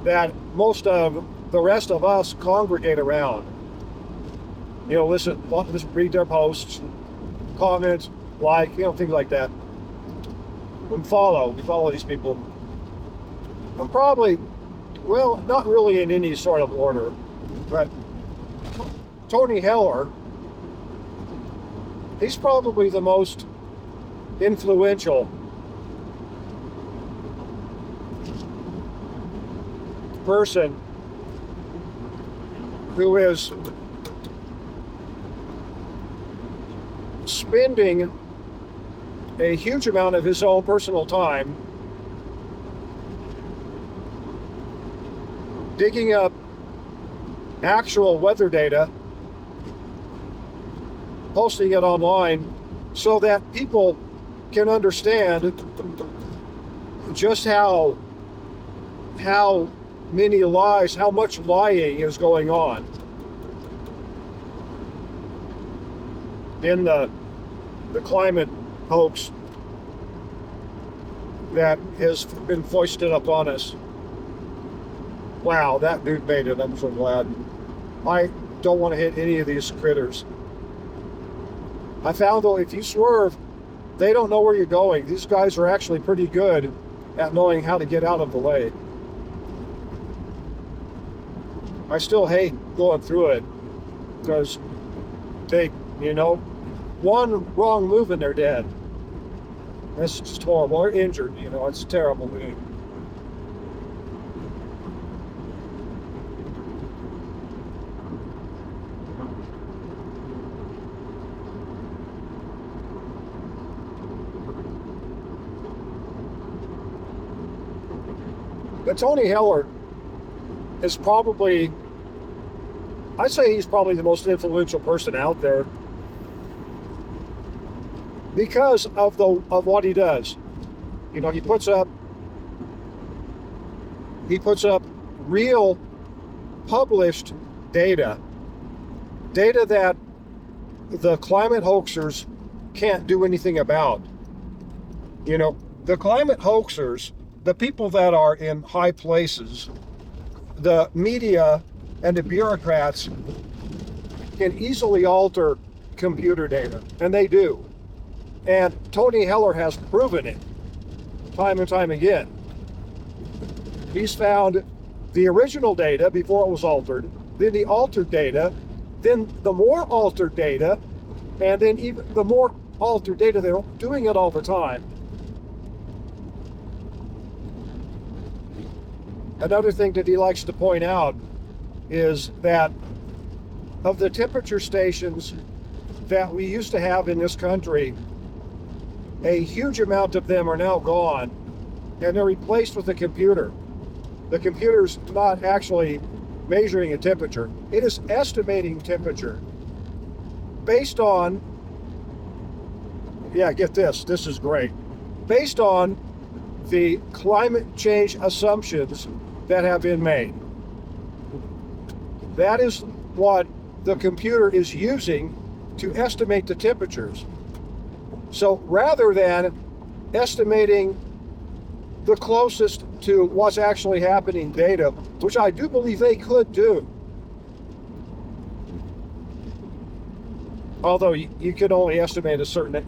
that most of the rest of us congregate around. You know, listen, read their posts, comment, like, you know, things like that. We follow these people. I'm probably, well, not really in any sort of order, but Tony Heller, he's probably the most influential person who is spending a huge amount of his own personal time digging up actual weather data, posting it online so that people can understand just how many lies, how much lying is going on in the climate hoax that has been foisted upon us. Wow, that dude made it. I'm so glad. I don't want to hit any of these critters. I found, though, if you swerve, they don't know where you're going. These guys are actually pretty good at knowing how to get out of the way. I still hate going through it because they, you know, one wrong move and they're dead. That's just horrible. Or injured, you know, it's terrible. But Tony Heller is probably, I'd say he's probably the most influential person out there because of what he does. You know, he puts up real published data that the climate hoaxers can't do anything about. You know, the climate hoaxers, the people that are in high places, the media and the bureaucrats can easily alter computer data, and they do. And Tony Heller has proven it. time and time again. He's found the original data before it was altered, then the altered data, then the more altered data, and then even the more altered data. They're doing it all the time. Another thing that he likes to point out is that of the temperature stations that we used to have in this country, a huge amount of them are now gone, and they're replaced with a computer. The computer's not actually measuring a temperature. It is estimating temperature based on, yeah, get this is great, based on the climate change assumptions that have been made. That is what the computer is using to estimate the temperatures. So rather than estimating the closest to what's actually happening data, which I do believe they could do, although you can only estimate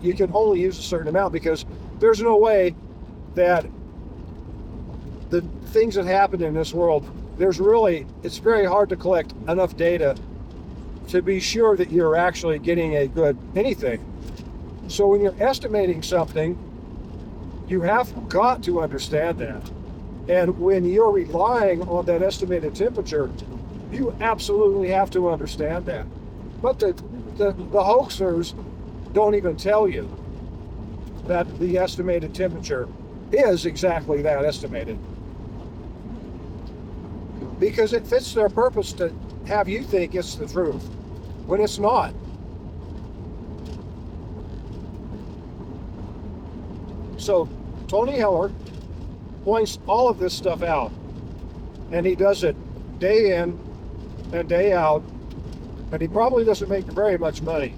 you can only use a certain amount, because there's no way that the things that happen in this world, it's very hard to collect enough data to be sure that you're actually getting a good anything. So when you're estimating something, you have got to understand that. And when you're relying on that estimated temperature, you absolutely have to understand that. But the hoaxers don't even tell you that the estimated temperature is exactly that, estimated. Because it fits their purpose to have you think it's the truth, when it's not. So Tony Heller points all of this stuff out, and he does it day in and day out, and he probably doesn't make very much money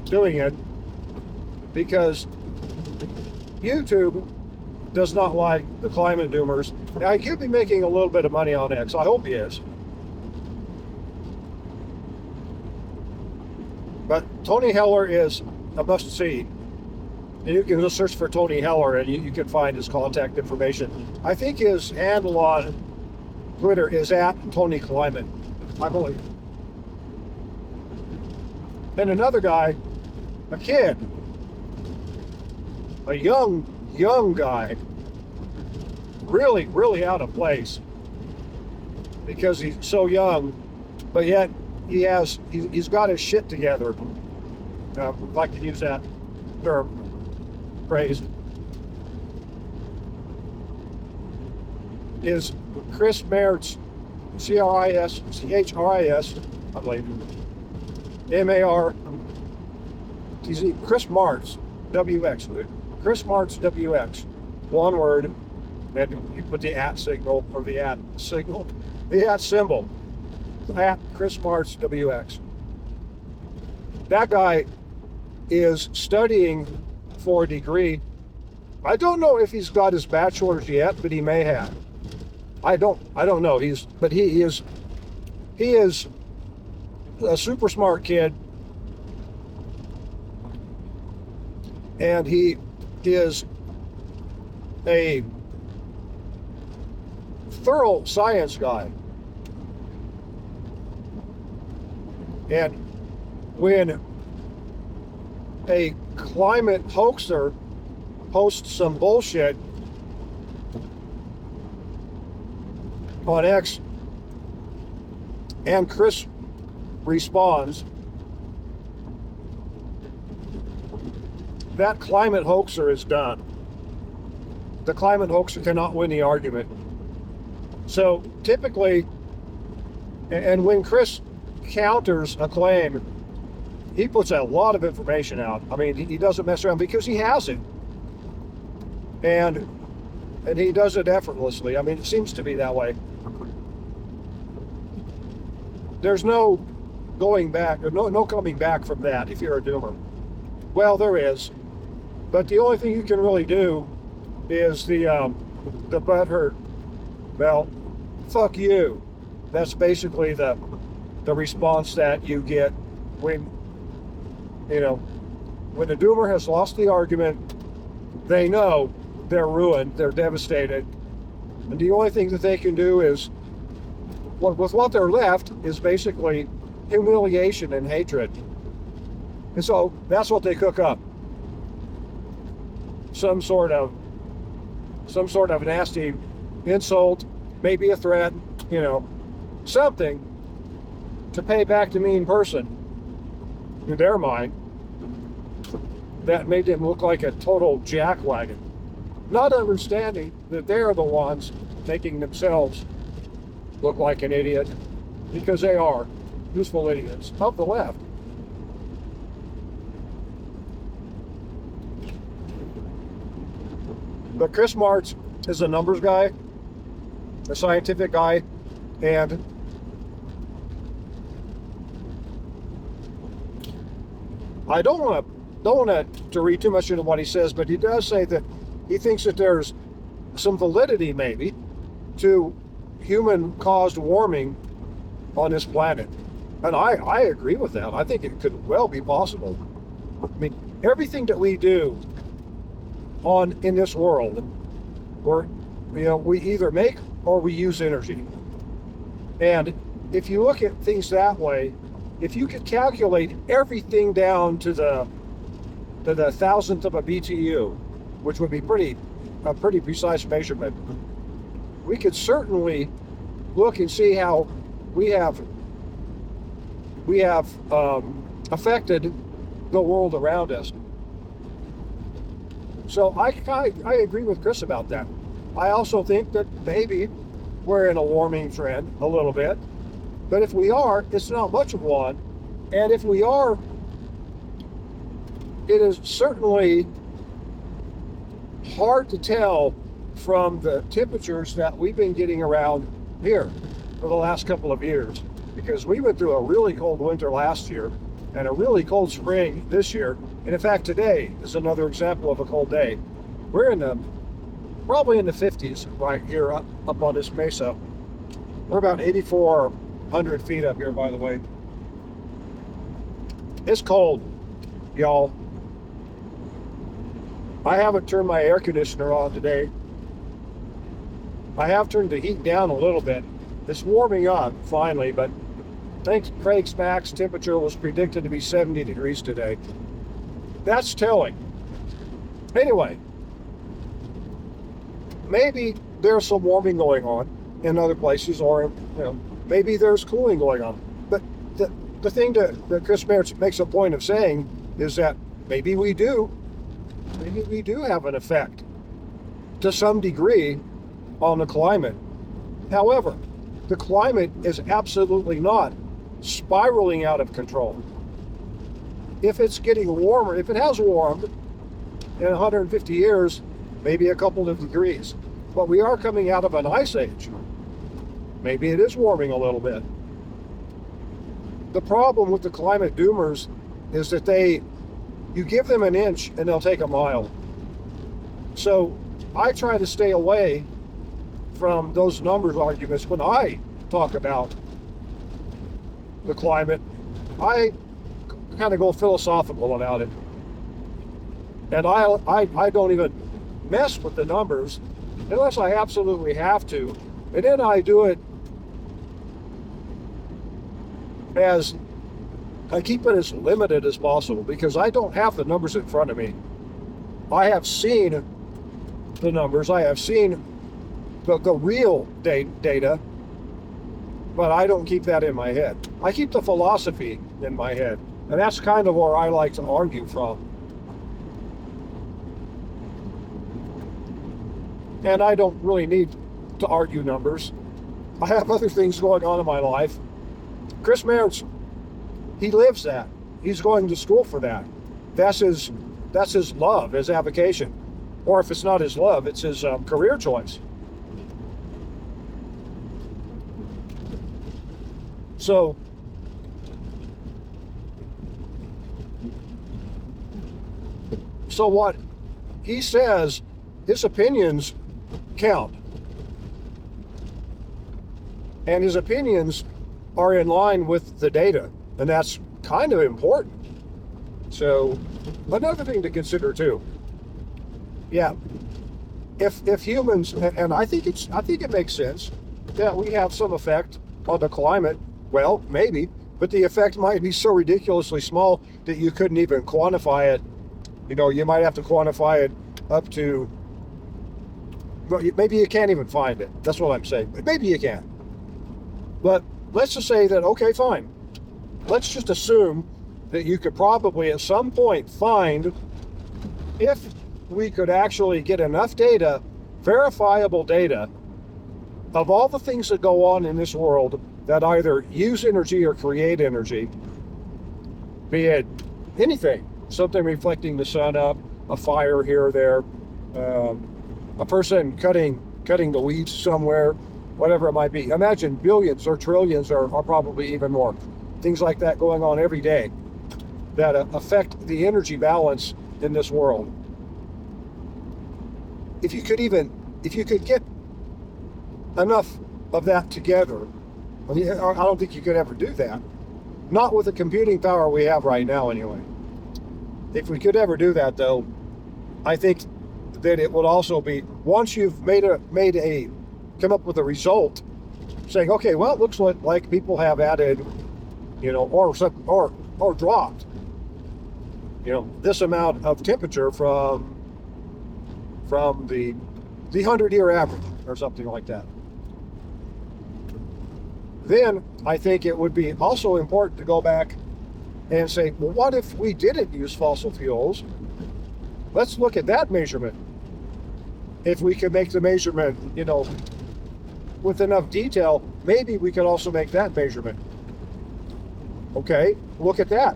doing it, because YouTube does not like the climate doomers. Now, he could be making a little bit of money on X. I hope he is. But Tony Heller is a must-see. And you can just search for Tony Heller, and you can find his contact information. I think his handle on Twitter is @TonyClimate, I believe. And another guy, a kid, a young guy, really out of place, because he's so young, but yet he's got his shit together. If I could use that term, phrase. Is Chris Mertz, CHRIS, I believe, MAR, Chris Martz, WX, Chris Martz, WX, one word, and you put the @ signal, or the @ signal, the @ symbol, @Chris Martz, WX. That guy is studying for a degree. I don't know if he's got his bachelor's yet, but he may have. I don't know. He is a super smart kid, and he is a thorough science guy. And when a climate hoaxer posts some bullshit on X, and Chris responds, that climate hoaxer is done. The climate hoaxer cannot win the argument. So typically, and when Chris counters a claim, he puts a lot of information out. I mean, he doesn't mess around, because he has it. And he does it effortlessly. I mean, it seems to be that way. There's no going back, or no coming back from that if you're a doomer. Well, there is. But the only thing you can really do is the butthurt, well, fuck you. That's basically the response that you get when a doomer has lost the argument. They know they're ruined, they're devastated. And the only thing that they can do is, with what they're left, is basically humiliation and hatred. And so that's what they cook up. Some sort of nasty insult, maybe a threat, something to pay back the mean person in their mind that made them look like a total jackwagon, not understanding that they're the ones making themselves look like an idiot, because they are useful idiots of the left. But Chris Martz is a numbers guy, a scientific guy, and I don't want to read too much into what he says, but he does say that he thinks that there's some validity maybe to human-caused warming on this planet. And I agree with that. I think it could well be possible. I mean, everything that we do in this world, we either make or we use energy. And if you look at things that way, if you could calculate everything down to the thousandth of a BTU, which would be a pretty precise measurement, we could certainly look and see how we have affected the world around us. So I agree with Chris about that. I also think that maybe we're in a warming trend a little bit, but if we are, it's not much of one. And if we are, it is certainly hard to tell from the temperatures that we've been getting around here for the last couple of years, because we went through a really cold winter last year and a really cold spring this year. And in fact, today is another example of a cold day. We're probably in the 50s right here up on this mesa. We're about 8,400 feet up here, by the way. It's cold, y'all. I haven't turned my air conditioner on today. I have turned the heat down a little bit. It's warming up finally, but thanks, Craig's max temperature was predicted to be 70 degrees today. That's telling. Anyway, maybe there's some warming going on in other places, or maybe there's cooling going on. But the thing that Chris Martz makes a point of saying is that maybe we do have an effect to some degree on the climate. However, the climate is absolutely not spiraling out of control. If it's getting warmer, if it has warmed in 150 years, maybe a couple of degrees, but we are coming out of an ice age. Maybe it is warming a little bit. The problem with the climate doomers is that you give them an inch and they'll take a mile. So I try to stay away from those numbers arguments when I talk about the climate. I kind of go philosophical about it. And I don't even mess with the numbers unless I absolutely have to. And then I do it I keep it as limited as possible, because I don't have the numbers in front of me. I have seen the numbers, I have seen the real data, but I don't keep that in my head. I keep the philosophy in my head, and that's kind of where I like to argue from. And I don't really need to argue numbers. I have other things going on in my life. Chris Martz, he lives that. He's going to school for that. That's his love, his avocation. Or if it's not his love, it's his career choice. So, what he says, his opinions count. And his opinions are in line with the data. And that's kind of important. So, another thing to consider too. Yeah, if humans, and I think it makes sense that we have some effect on the climate. Well, maybe, but the effect might be so ridiculously small that you couldn't even quantify it. You know, you might have to quantify it up to, well, maybe you can't even find it. That's what I'm saying. But maybe you can. But let's just say that, okay, fine. Let's just assume that you could probably at some point find, if we could actually get enough data, verifiable data, of all the things that go on in this world that either use energy or create energy, be it anything, something reflecting the sun up, a fire here or there, a person cutting the weeds somewhere, whatever it might be. Imagine billions or trillions or probably even more. Things like that going on every day that affect the energy balance in this world. If you could get enough of that together, I don't think you could ever do that. Not with the computing power we have right now, anyway. If we could ever do that, though, I think that it would also be, once you've come up with a result, saying, okay, well, it looks like people have added, you know, or dropped, you know, this amount of temperature from the 100-year average or something like that. Then I think it would be also important to go back and say, well, what if we didn't use fossil fuels? Let's look at that measurement. If we could make the measurement, you know, with enough detail, maybe we could also make that measurement. Okay, look at that.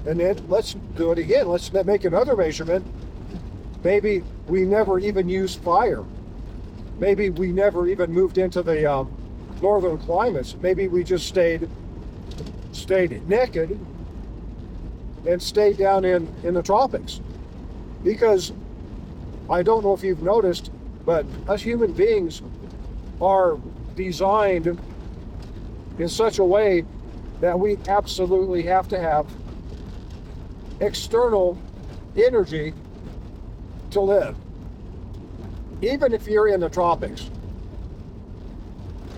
And then let's do it again. Let's make another measurement. Maybe we never even used fire. Maybe we never even moved into the northern climates. Maybe we just stayed naked and stayed down in the tropics. Because I don't know if you've noticed, but us human beings are designed in such a way that we absolutely have to have external energy to live. Even if you're in the tropics,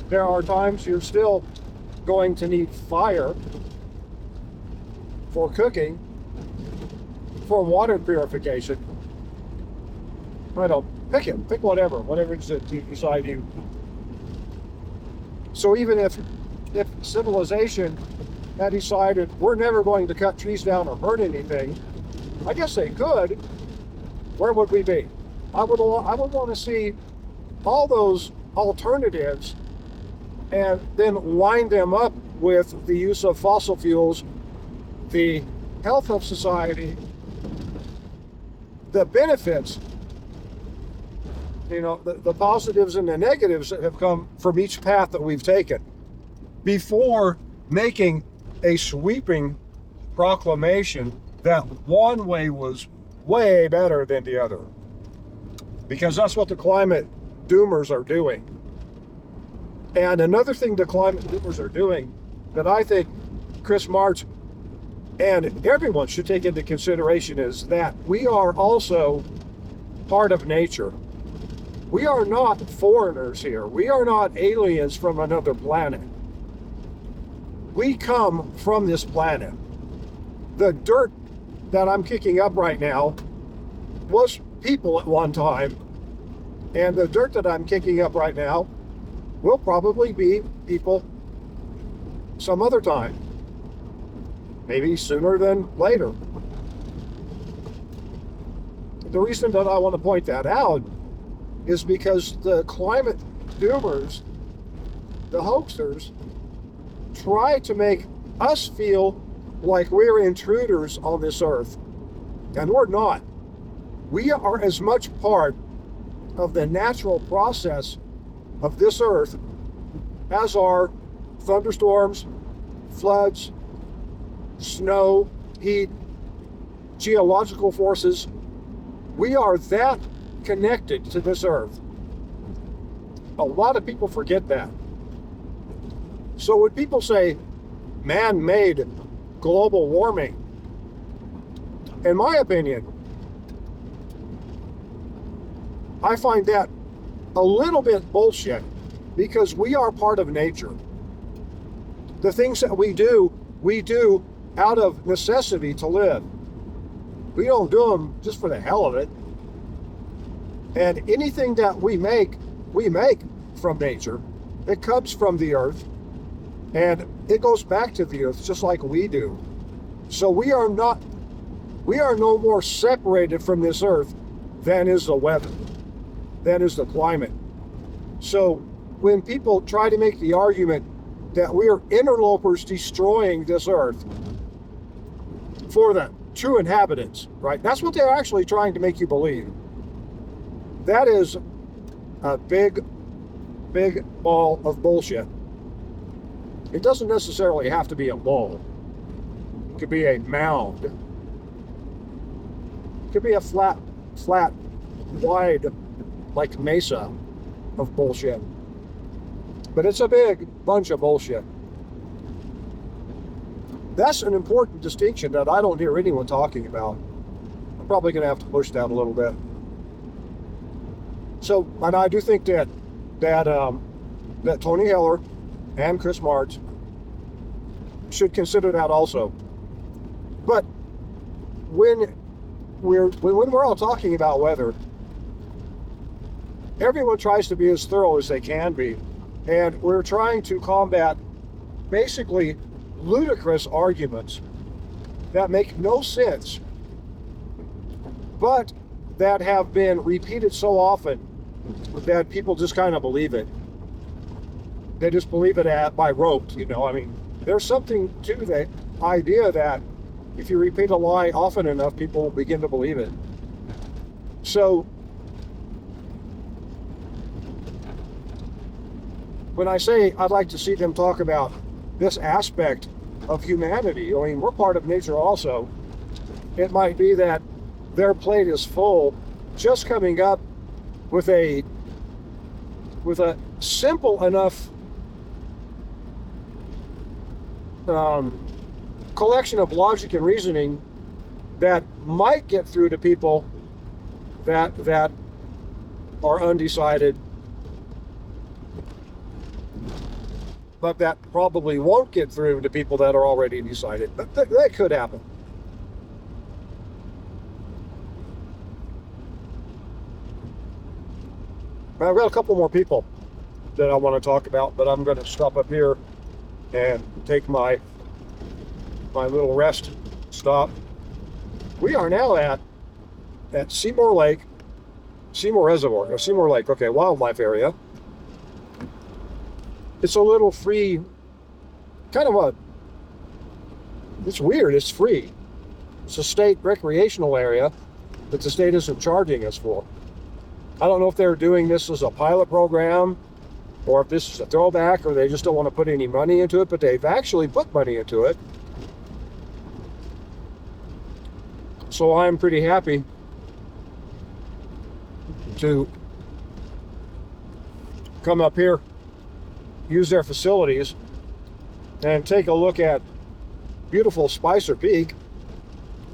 there are times you're still going to need fire for cooking, for water purification. I don't pick whatever it is that you decide you. So even if civilization had decided we're never going to cut trees down or burn anything, I guess they could. Where would we be? I would want to see all those alternatives and then line them up with the use of fossil fuels, the health of society, the benefits, you know, the positives and the negatives that have come from each path that we've taken, before making a sweeping proclamation that one way was way better than the other. Because that's what the climate doomers are doing. And another thing the climate doomers are doing that I think Chris March and everyone should take into consideration is that we are also part of nature. We are not foreigners here. We are not aliens from another planet. We come from this planet. The dirt that I'm kicking up right now was people at one time, and the dirt that I'm kicking up right now will probably be people some other time, maybe sooner than later. The reason that I want to point that out is because the climate doomers, the hoaxers, try to make us feel like we're intruders on this earth, and we're not. We are as much part of the natural process of this earth as are thunderstorms, floods, snow, heat, geological forces. We are that connected to this earth. A lot of people forget that. So when people say man-made global warming, in my opinion, I find that a little bit bullshit, because we are part of nature. The things that we do out of necessity to live. We don't do them just for the hell of it. And anything that we make from nature. It comes from the earth, and it goes back to the earth just like we do. So we are no more separated from this earth than is the weather, than is the climate. So when people try to make the argument that we are interlopers destroying this earth for the true inhabitants, right? That's what they're actually trying to make you believe. That is a big ball of bullshit. It doesn't necessarily have to be a ball. It could be a mound. It could be a flat, wide, like mesa of bullshit. But it's a big bunch of bullshit. That's an important distinction that I don't hear anyone talking about. I'm probably going to have to push that a little bit. So, and I do think that Tony Heller and Chris Martz should consider that also. But when we're all talking about weather, everyone tries to be as thorough as they can be, and we're trying to combat basically ludicrous arguments that make no sense, but that have been repeated so often that people just kind of believe it. They just believe it by rote, you know. I mean, there's something to the idea that if you repeat a lie often enough, people will begin to believe it. So when I say I'd like to see them talk about this aspect of humanity, I mean, we're part of nature also. It might be that their plate is full, just coming up with a simple enough collection of logic and reasoning that might get through to people that are undecided, but that probably won't get through to people that are already decided. But that could happen. I've got a couple more people that I want to talk about, but I'm going to stop up here and take my little rest stop. We are now at Seymour Reservoir, or Seymour Lake, okay, wildlife area. It's a little free, it's weird, it's free. It's a state recreational area that the state isn't charging us for. I don't know if they're doing this as a pilot program, or if this is a throwback, or they just don't want to put any money into it, but they've actually put money into it. So I'm pretty happy to come up here, use their facilities, and take a look at beautiful Spicer Peak,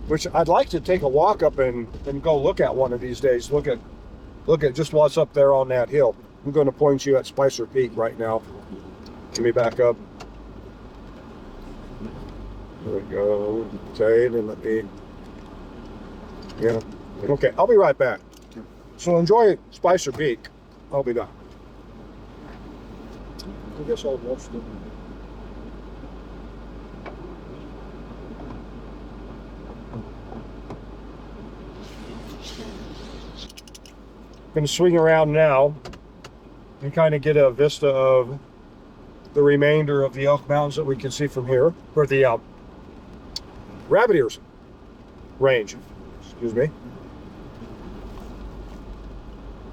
which I'd like to take a walk up and go look at one of these days. Look at just what's up there on that hill. I'm going to point you at Spicer Peak right now. Let me back up. There we go. Okay, then let me... Yeah. Okay, I'll be right back. So enjoy Spicer Peak. I'll be done. I guess I'll watch them. Going to swing around now and kind of get a vista of the remainder of the Elk Mountains that we can see from here, or the Rabbit Ears range, excuse me.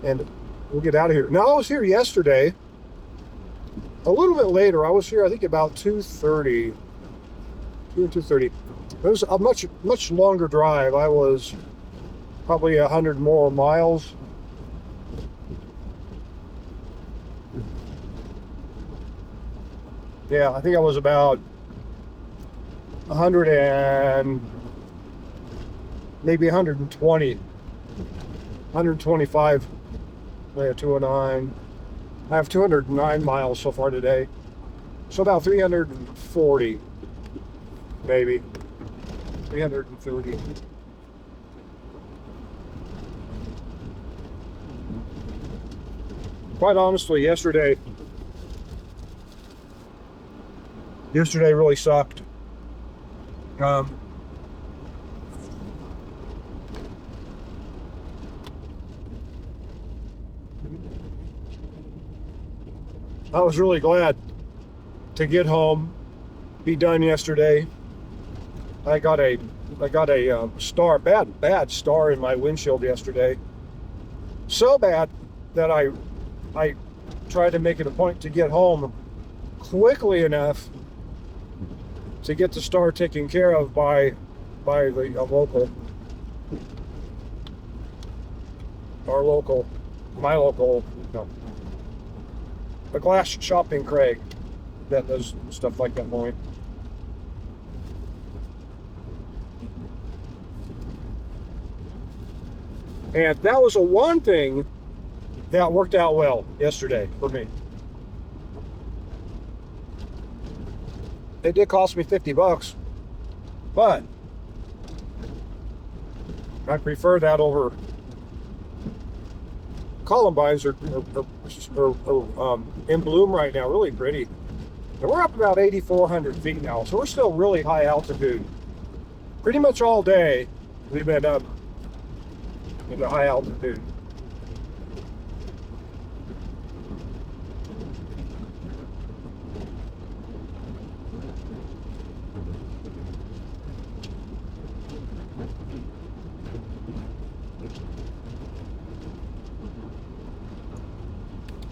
And we'll get out of here. Now, I was here yesterday, a little bit later. I was here, I think, about 2:30. It was a much longer drive. I was probably 100 more miles. Yeah, I think I was about 100 and maybe 120, 125 I have 209. I have 209 miles so far today. So about 340, maybe. 330. Quite honestly, yesterday really sucked. I was really glad to get home, be done yesterday. I got a star, bad star in my windshield yesterday. So bad that I tried to make it a point to get home quickly enough to get the star taken care of by the a glass shop in Craig that does stuff like that for me. And that was one thing that worked out well yesterday for me. It did cost me $50, but I prefer that over columbines are in bloom right now, really pretty. And we're up about 8,400 feet now, so we're still really high altitude. Pretty much all day we've been up in the high altitude.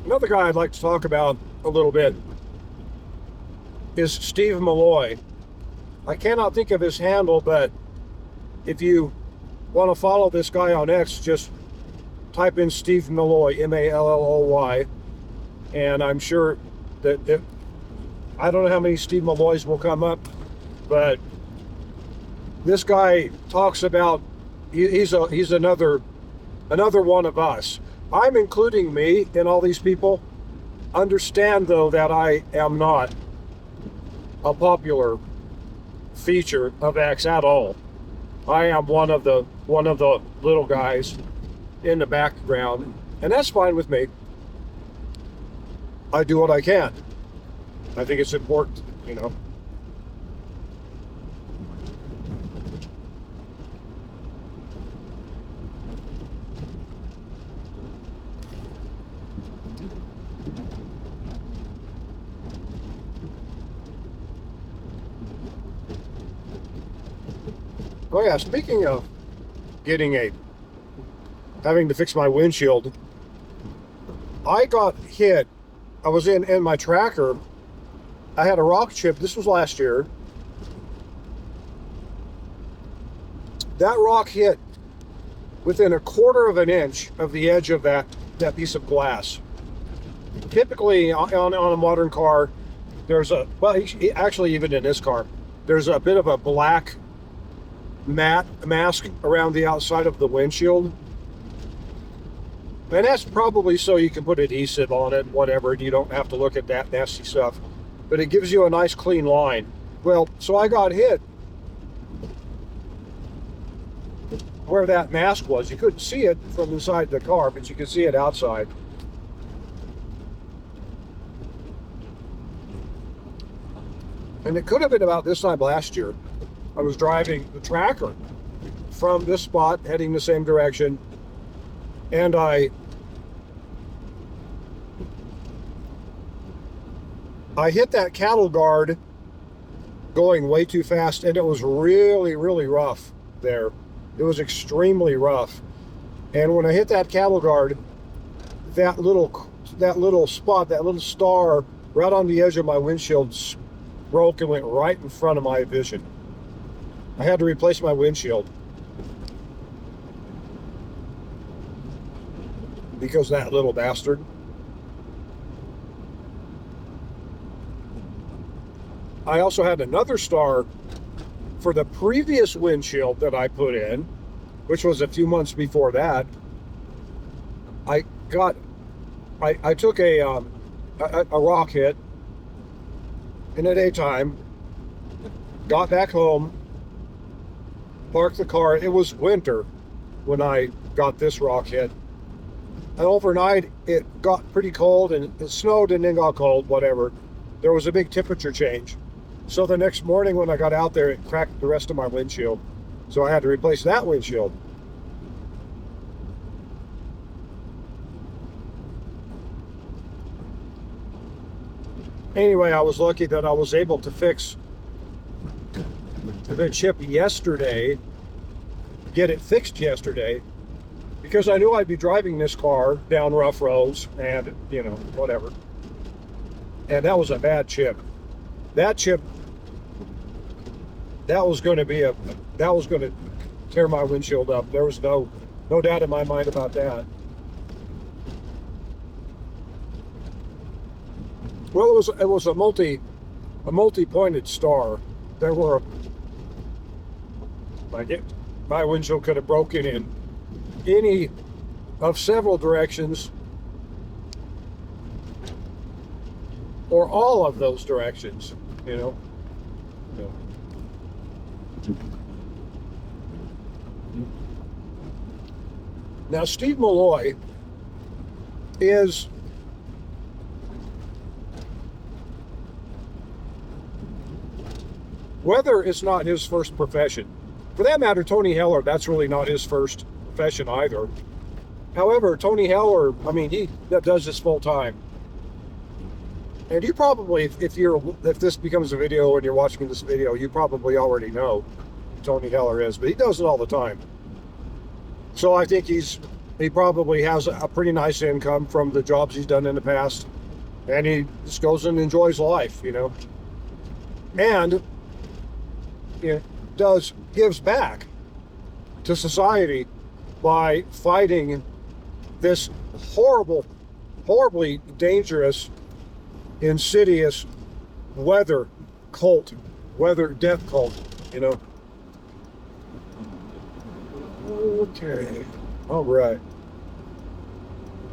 Another guy I'd like to talk about a little bit is Steve Malloy. I cannot think of his handle, but if you want to follow this guy on X, just type in Steve Malloy, Malloy, and I'm sure that I don't know how many Steve Malloys will come up, but this guy talks about he's another one of us. I'm including me in all these people. Understand though that I am not a popular feature of X at all. I am one of the little guys in the background, and that's fine with me. I do what I can. I think it's important, you know. Oh yeah, speaking of having to fix my windshield, I got hit. I was in my tracker. I had a rock chip. This was last year. That rock hit within 1/4 of an inch of the edge of that piece of glass. Typically on a modern car, there's actually even in this car, there's a bit of a black mask around the outside of the windshield, and that's probably so you can put adhesive on it, whatever, and you don't have to look at that nasty stuff, but it gives you a nice clean line. Well, so I got hit where that mask was. You couldn't see it from inside the car, but you could see it outside. And it could have been about this time last year. I was driving the tracker from this spot heading the same direction, and I hit that cattle guard going way too fast, and it was really, really rough there. It was extremely rough. And when I hit that cattle guard, that little spot, that little star right on the edge of my windshield broke and went right in front of my vision. I had to replace my windshield because of that little bastard. I also had another star for the previous windshield that I put in, which was a few months before that. I got I took a rock hit in the daytime, got back home, parked the car. It was winter when I got this rock hit. And overnight, it got pretty cold, and it snowed and then got cold, whatever. There was a big temperature change. So the next morning when I got out there, it cracked the rest of my windshield. So I had to replace that windshield. Anyway, I was lucky that I was able to fix the chip yesterday, get it fixed yesterday, because I knew I'd be driving this car down rough roads and, you know, whatever. And that was a bad chip. That chip, that was going to tear my windshield up. There was no doubt in my mind about that. Well, it was a multi-pointed star. There were, my windshield could have broken in any of several directions, or all of those directions, you know. Now, Steve Malloy is weather is not his first profession. For that matter, Tony Heller, that's really not his first profession either. However, Tony Heller, I mean, he does this full time. And you probably, if this becomes a video and you're watching this video, you probably already know who Tony Heller is, but he does it all the time. So I think he probably has a pretty nice income from the jobs he's done in the past, and he just goes and enjoys life, you know. And gives back to society by fighting this horribly dangerous, insidious weather death cult, you know. Okay, all right.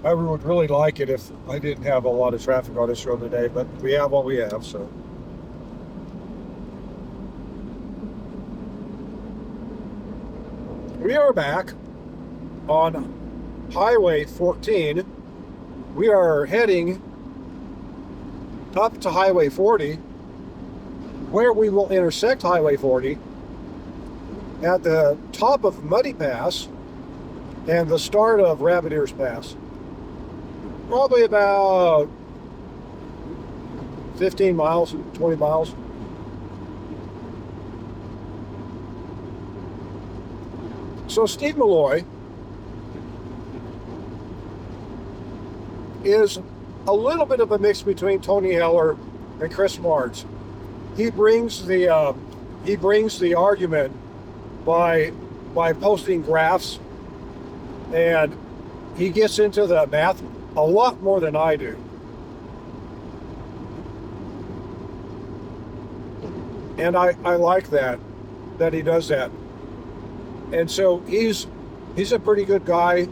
I would really like it if I didn't have a lot of traffic on this road today, but we have what we have, so. We are back on Highway 14. We are heading up to Highway 40, where we will intersect Highway 40 at the top of Muddy Pass and the start of Rabbit Ears Pass. Probably about 15 miles, 20 miles. So Steve Malloy is a little bit of a mix between Tony Heller and Chris Martz. He brings the argument by posting graphs, and he gets into the math a lot more than I do. And I like that he does that. And so he's a pretty good guy.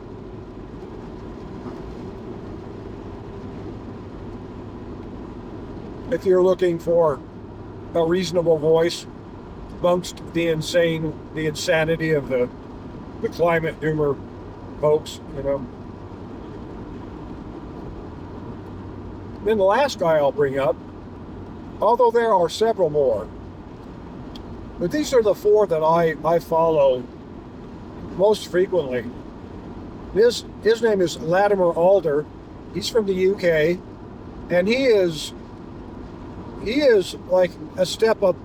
If you're looking for a reasonable voice amongst the insanity of the climate doomer folks, you know. Then the last guy I'll bring up, although there are several more, but these are the four that I follow most frequently. His name is Latimer Alder. He's from the UK, and he is like a step up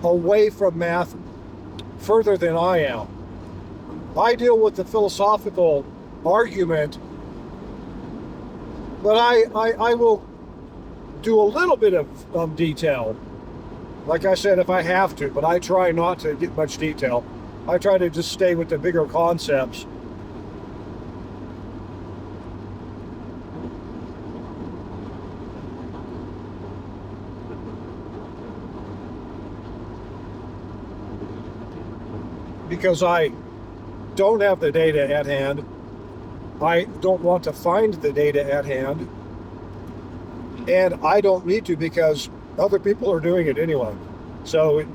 away from math further than I am. I deal with the philosophical argument, but I will do a little bit of detail. Like I said, if I have to, but I try not to get much detail. I try to just stay with the bigger concepts. Because I don't have the data at hand, I don't want to find the data at hand, and I don't need to because other people are doing it anyway. So,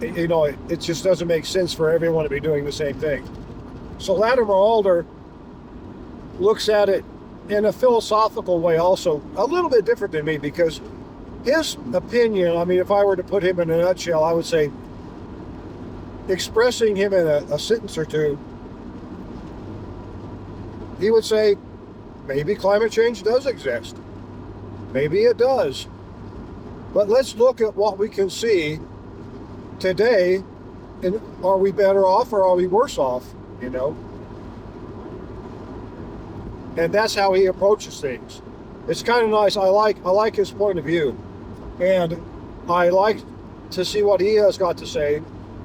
it just doesn't make sense for everyone to be doing the same thing. So Latimer Alder looks at it in a philosophical way also, a little bit different than me, because his opinion, I mean, if I were to put him in a nutshell, I would say, expressing him in a sentence or two, he would say, maybe climate change does exist. Maybe it does. But let's look at what we can see today, and are we better off or are we worse off, And that's how he approaches things. It's kind of nice. I like his point of view. And I like to see what he has got to say,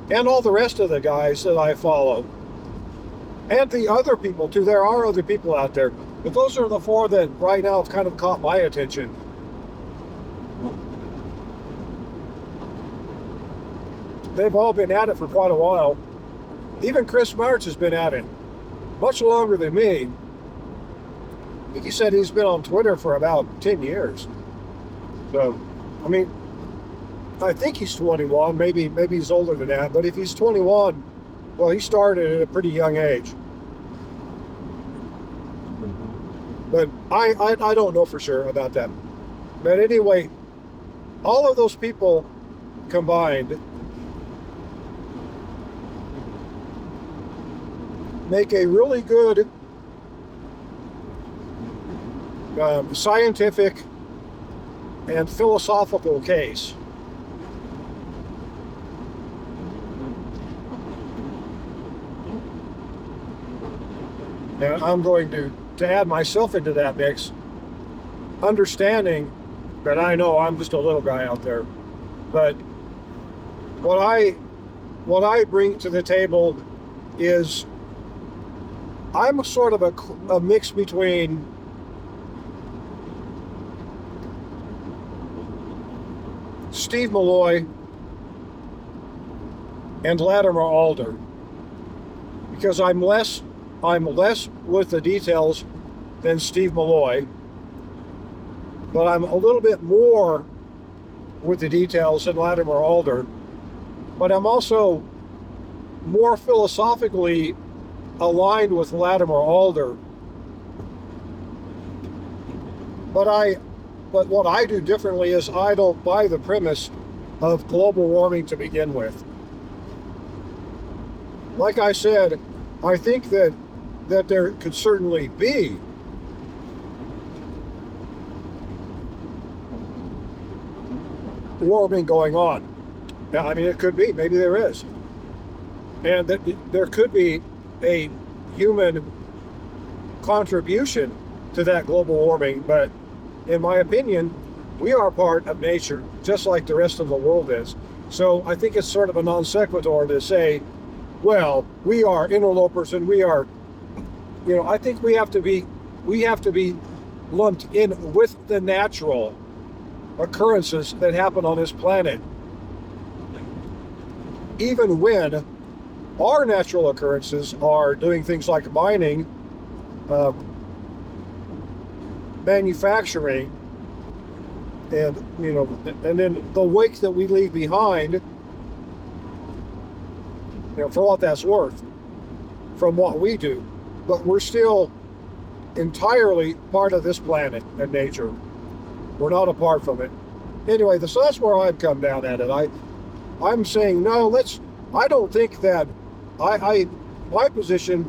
and all the rest of the guys that I follow. And the other people too. There are other people out there. But those are the four that right now have kind of caught my attention. They've all been at it for quite a while. Even Chris March has been at it much longer than me. I think he said he's been on Twitter for about 10 years. So, I mean, I think he's 21. Maybe he's older than that. But if he's 21, well, he started at a pretty young age. But I don't know for sure about that. But anyway, all of those people combined make a really good scientific and philosophical case. And I'm going to add myself into that mix, understanding that I know I'm just a little guy out there. But what I bring to the table is I'm sort of a mix between Steve Malloy and Latimer Alder, because I'm less with the details than Steve Malloy, but I'm a little bit more with the details than Latimer Alder. But I'm also more philosophically aligned with Latimer Alder. But what I do differently is I don't buy the premise of global warming to begin with. Like I said, I think that there could certainly be warming going on. Now, I mean, it could be, maybe there is. And that there could be a human contribution to that global warming, but in my opinion, we are part of nature, just like the rest of the world is. So I think it's sort of a non sequitur to say, well, we are interlopers and we are, I think we have to be lumped in with the natural occurrences that happen on this planet, even when our natural occurrences are doing things like mining, manufacturing, and and then the wake that we leave behind, for what that's worth, from what we do. But we're still entirely part of this planet and nature. We're not apart from it. Anyway, so that's where I've come down at it. I'm saying no. I don't think that. My position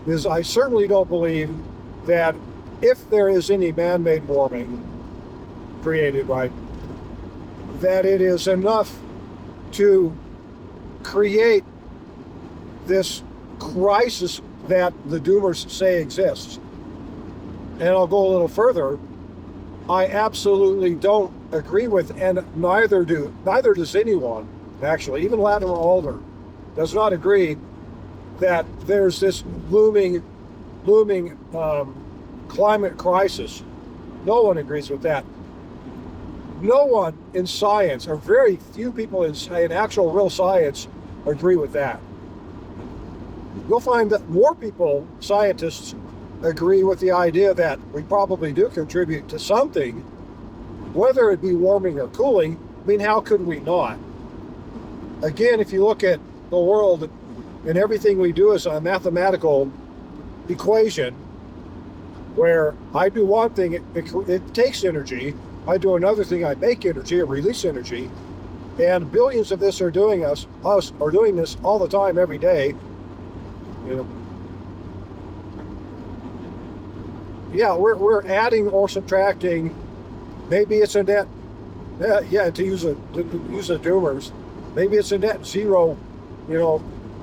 is I certainly don't believe that if there is any man-made warming created, right, that it is enough to create this crisis that the doomers say exists. And I'll go a little further. I absolutely don't agree with, and neither does anyone, actually, even Latimer Alder does not agree that there's this looming climate crisis. No one agrees with that. No one in science, or very few people in actual real science, agree with that. You'll find that more people, scientists, agree with the idea that we probably do contribute to something, whether it be warming or cooling. I mean, how could we not? Again, if you look at the world and everything we do is a mathematical equation where I do one thing, it takes energy. I do another thing, I make energy, I release energy. And billions of us are doing this all the time, every day. You know, yeah, we're adding or subtracting. Maybe it's a net, to use the doomers. Maybe it's a net zero,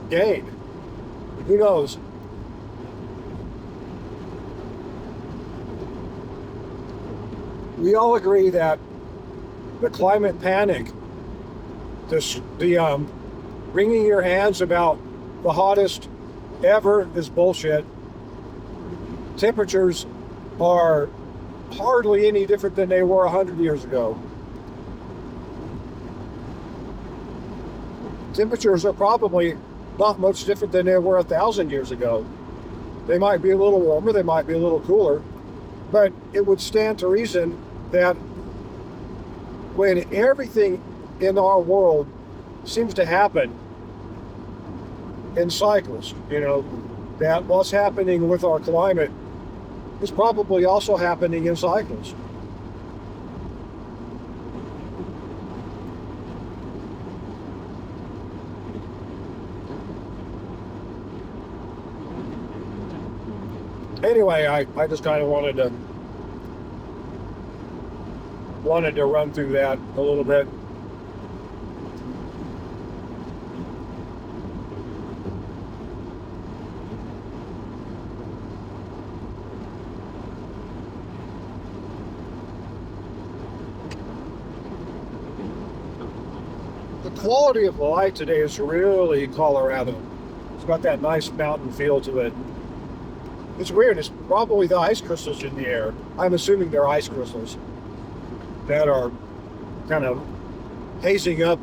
gain. Who knows? We all agree that the climate panic, the wringing your hands about the hottest ever is bullshit. Temperatures are hardly any different than they were 100 years ago. Temperatures are probably not much different than they were 1,000 years ago. They might be a little warmer, they might be a little cooler, but it would stand to reason that when everything in our world seems to happen in cycles, that what's happening with our climate is probably also happening in cycles. Anyway, I just kind of wanted to run through that a little bit. The quality of light today is really Colorado. It's got that nice mountain feel to it. It's weird. It's probably the ice crystals in the air. I'm assuming they're ice crystals that are kind of hazing up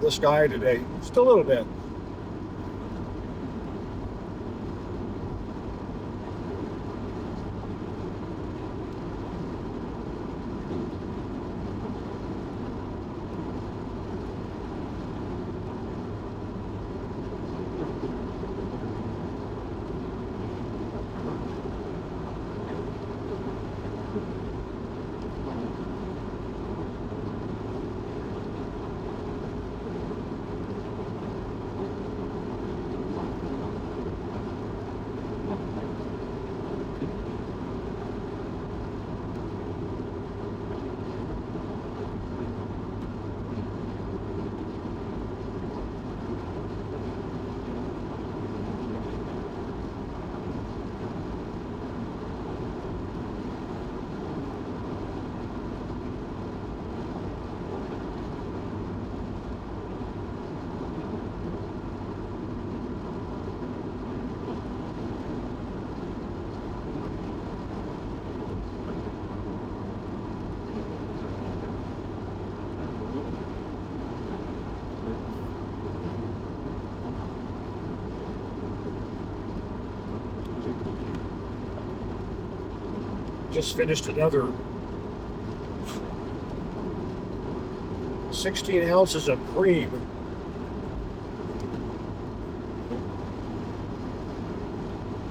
the sky today. Just a little bit. Just finished another 16 ounces of cream.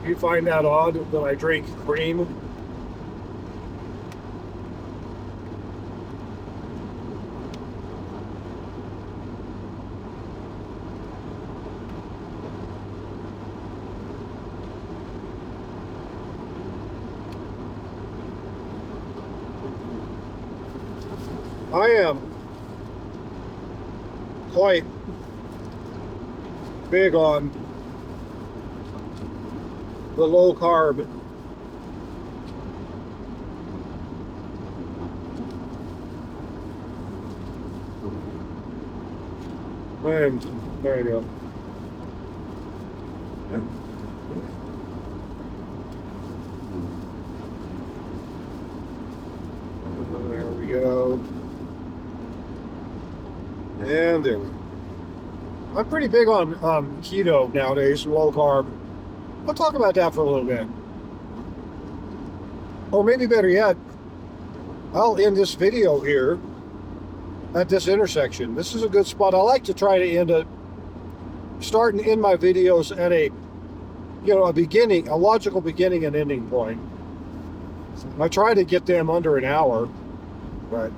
You find that odd that I drink cream? I am quite big on the low carb. And there you go. There we go. And there we go. I'm pretty big on keto nowadays, low carb. We'll talk about that for a little bit. Or maybe better yet, I'll end this video here at this intersection. This is a good spot. I like to try to start and end my videos at a logical beginning and ending point. I try to get them under an hour, but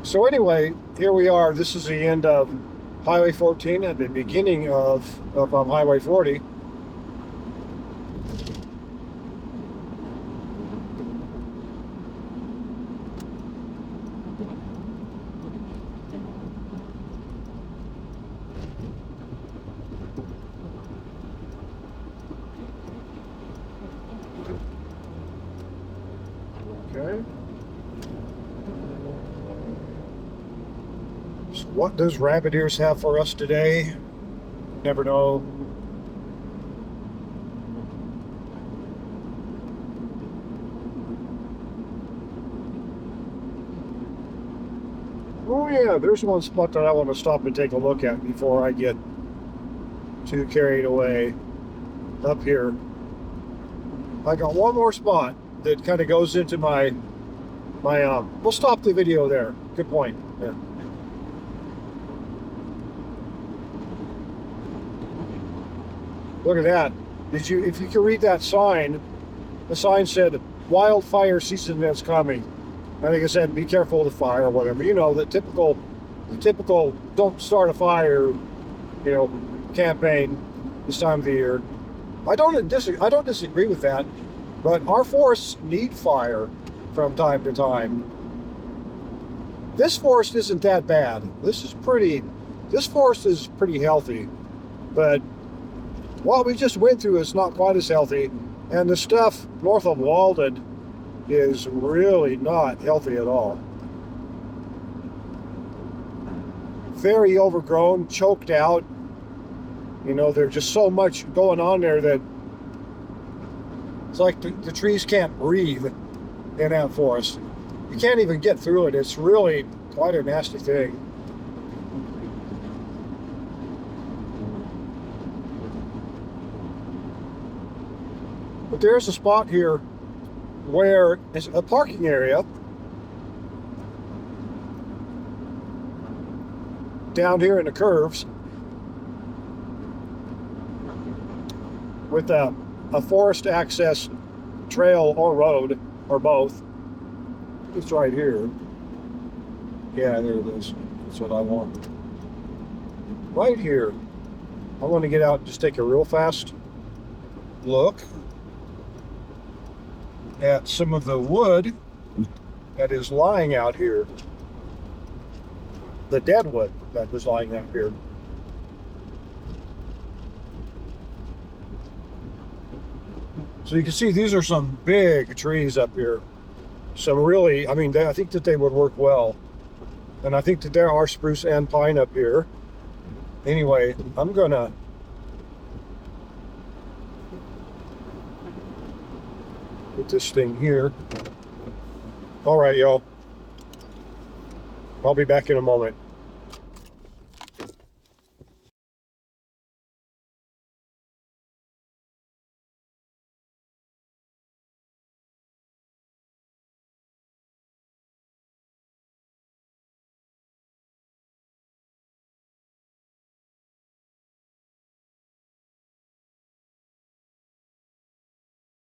so anyway, here we are. This is the end of Highway 14 and the beginning of Highway 40. Okay. So what does Rabbit Ears have for us today? Never know. Oh yeah, there's one spot that I want to stop and take a look at before I get too carried away. Up here, I got one more spot that kind of goes into my we'll stop the video there. Good point. Yeah. Look at that. If you can read that sign, the sign said wildfire season is coming. I think it said be careful of the fire or whatever. You know, the typical don't start a fire, campaign this time of the year. I don't disagree with that, but our forests need fire from time to time. This forest isn't that bad. This forest is pretty healthy, but what we just went through is not quite as healthy, and the stuff north of Walden is really not healthy at all. Very overgrown, choked out. There's just so much going on there that it's like the trees can't breathe in that forest. You can't even get through it. It's really quite a nasty thing. But there's a spot here where it's a parking area down here in the curves with a forest access trail or road or both. It's right here. Yeah, there it is. That's what I want. Right here. I want to get out and just take a real fast look at some of the wood that is lying out here. The dead wood that was lying out here. So you can see these are some big trees up here. Some really, I think that they would work well. And I think that there are spruce and pine up here. Anyway, I'm gonna put this thing here. All right, y'all. I'll be back in a moment.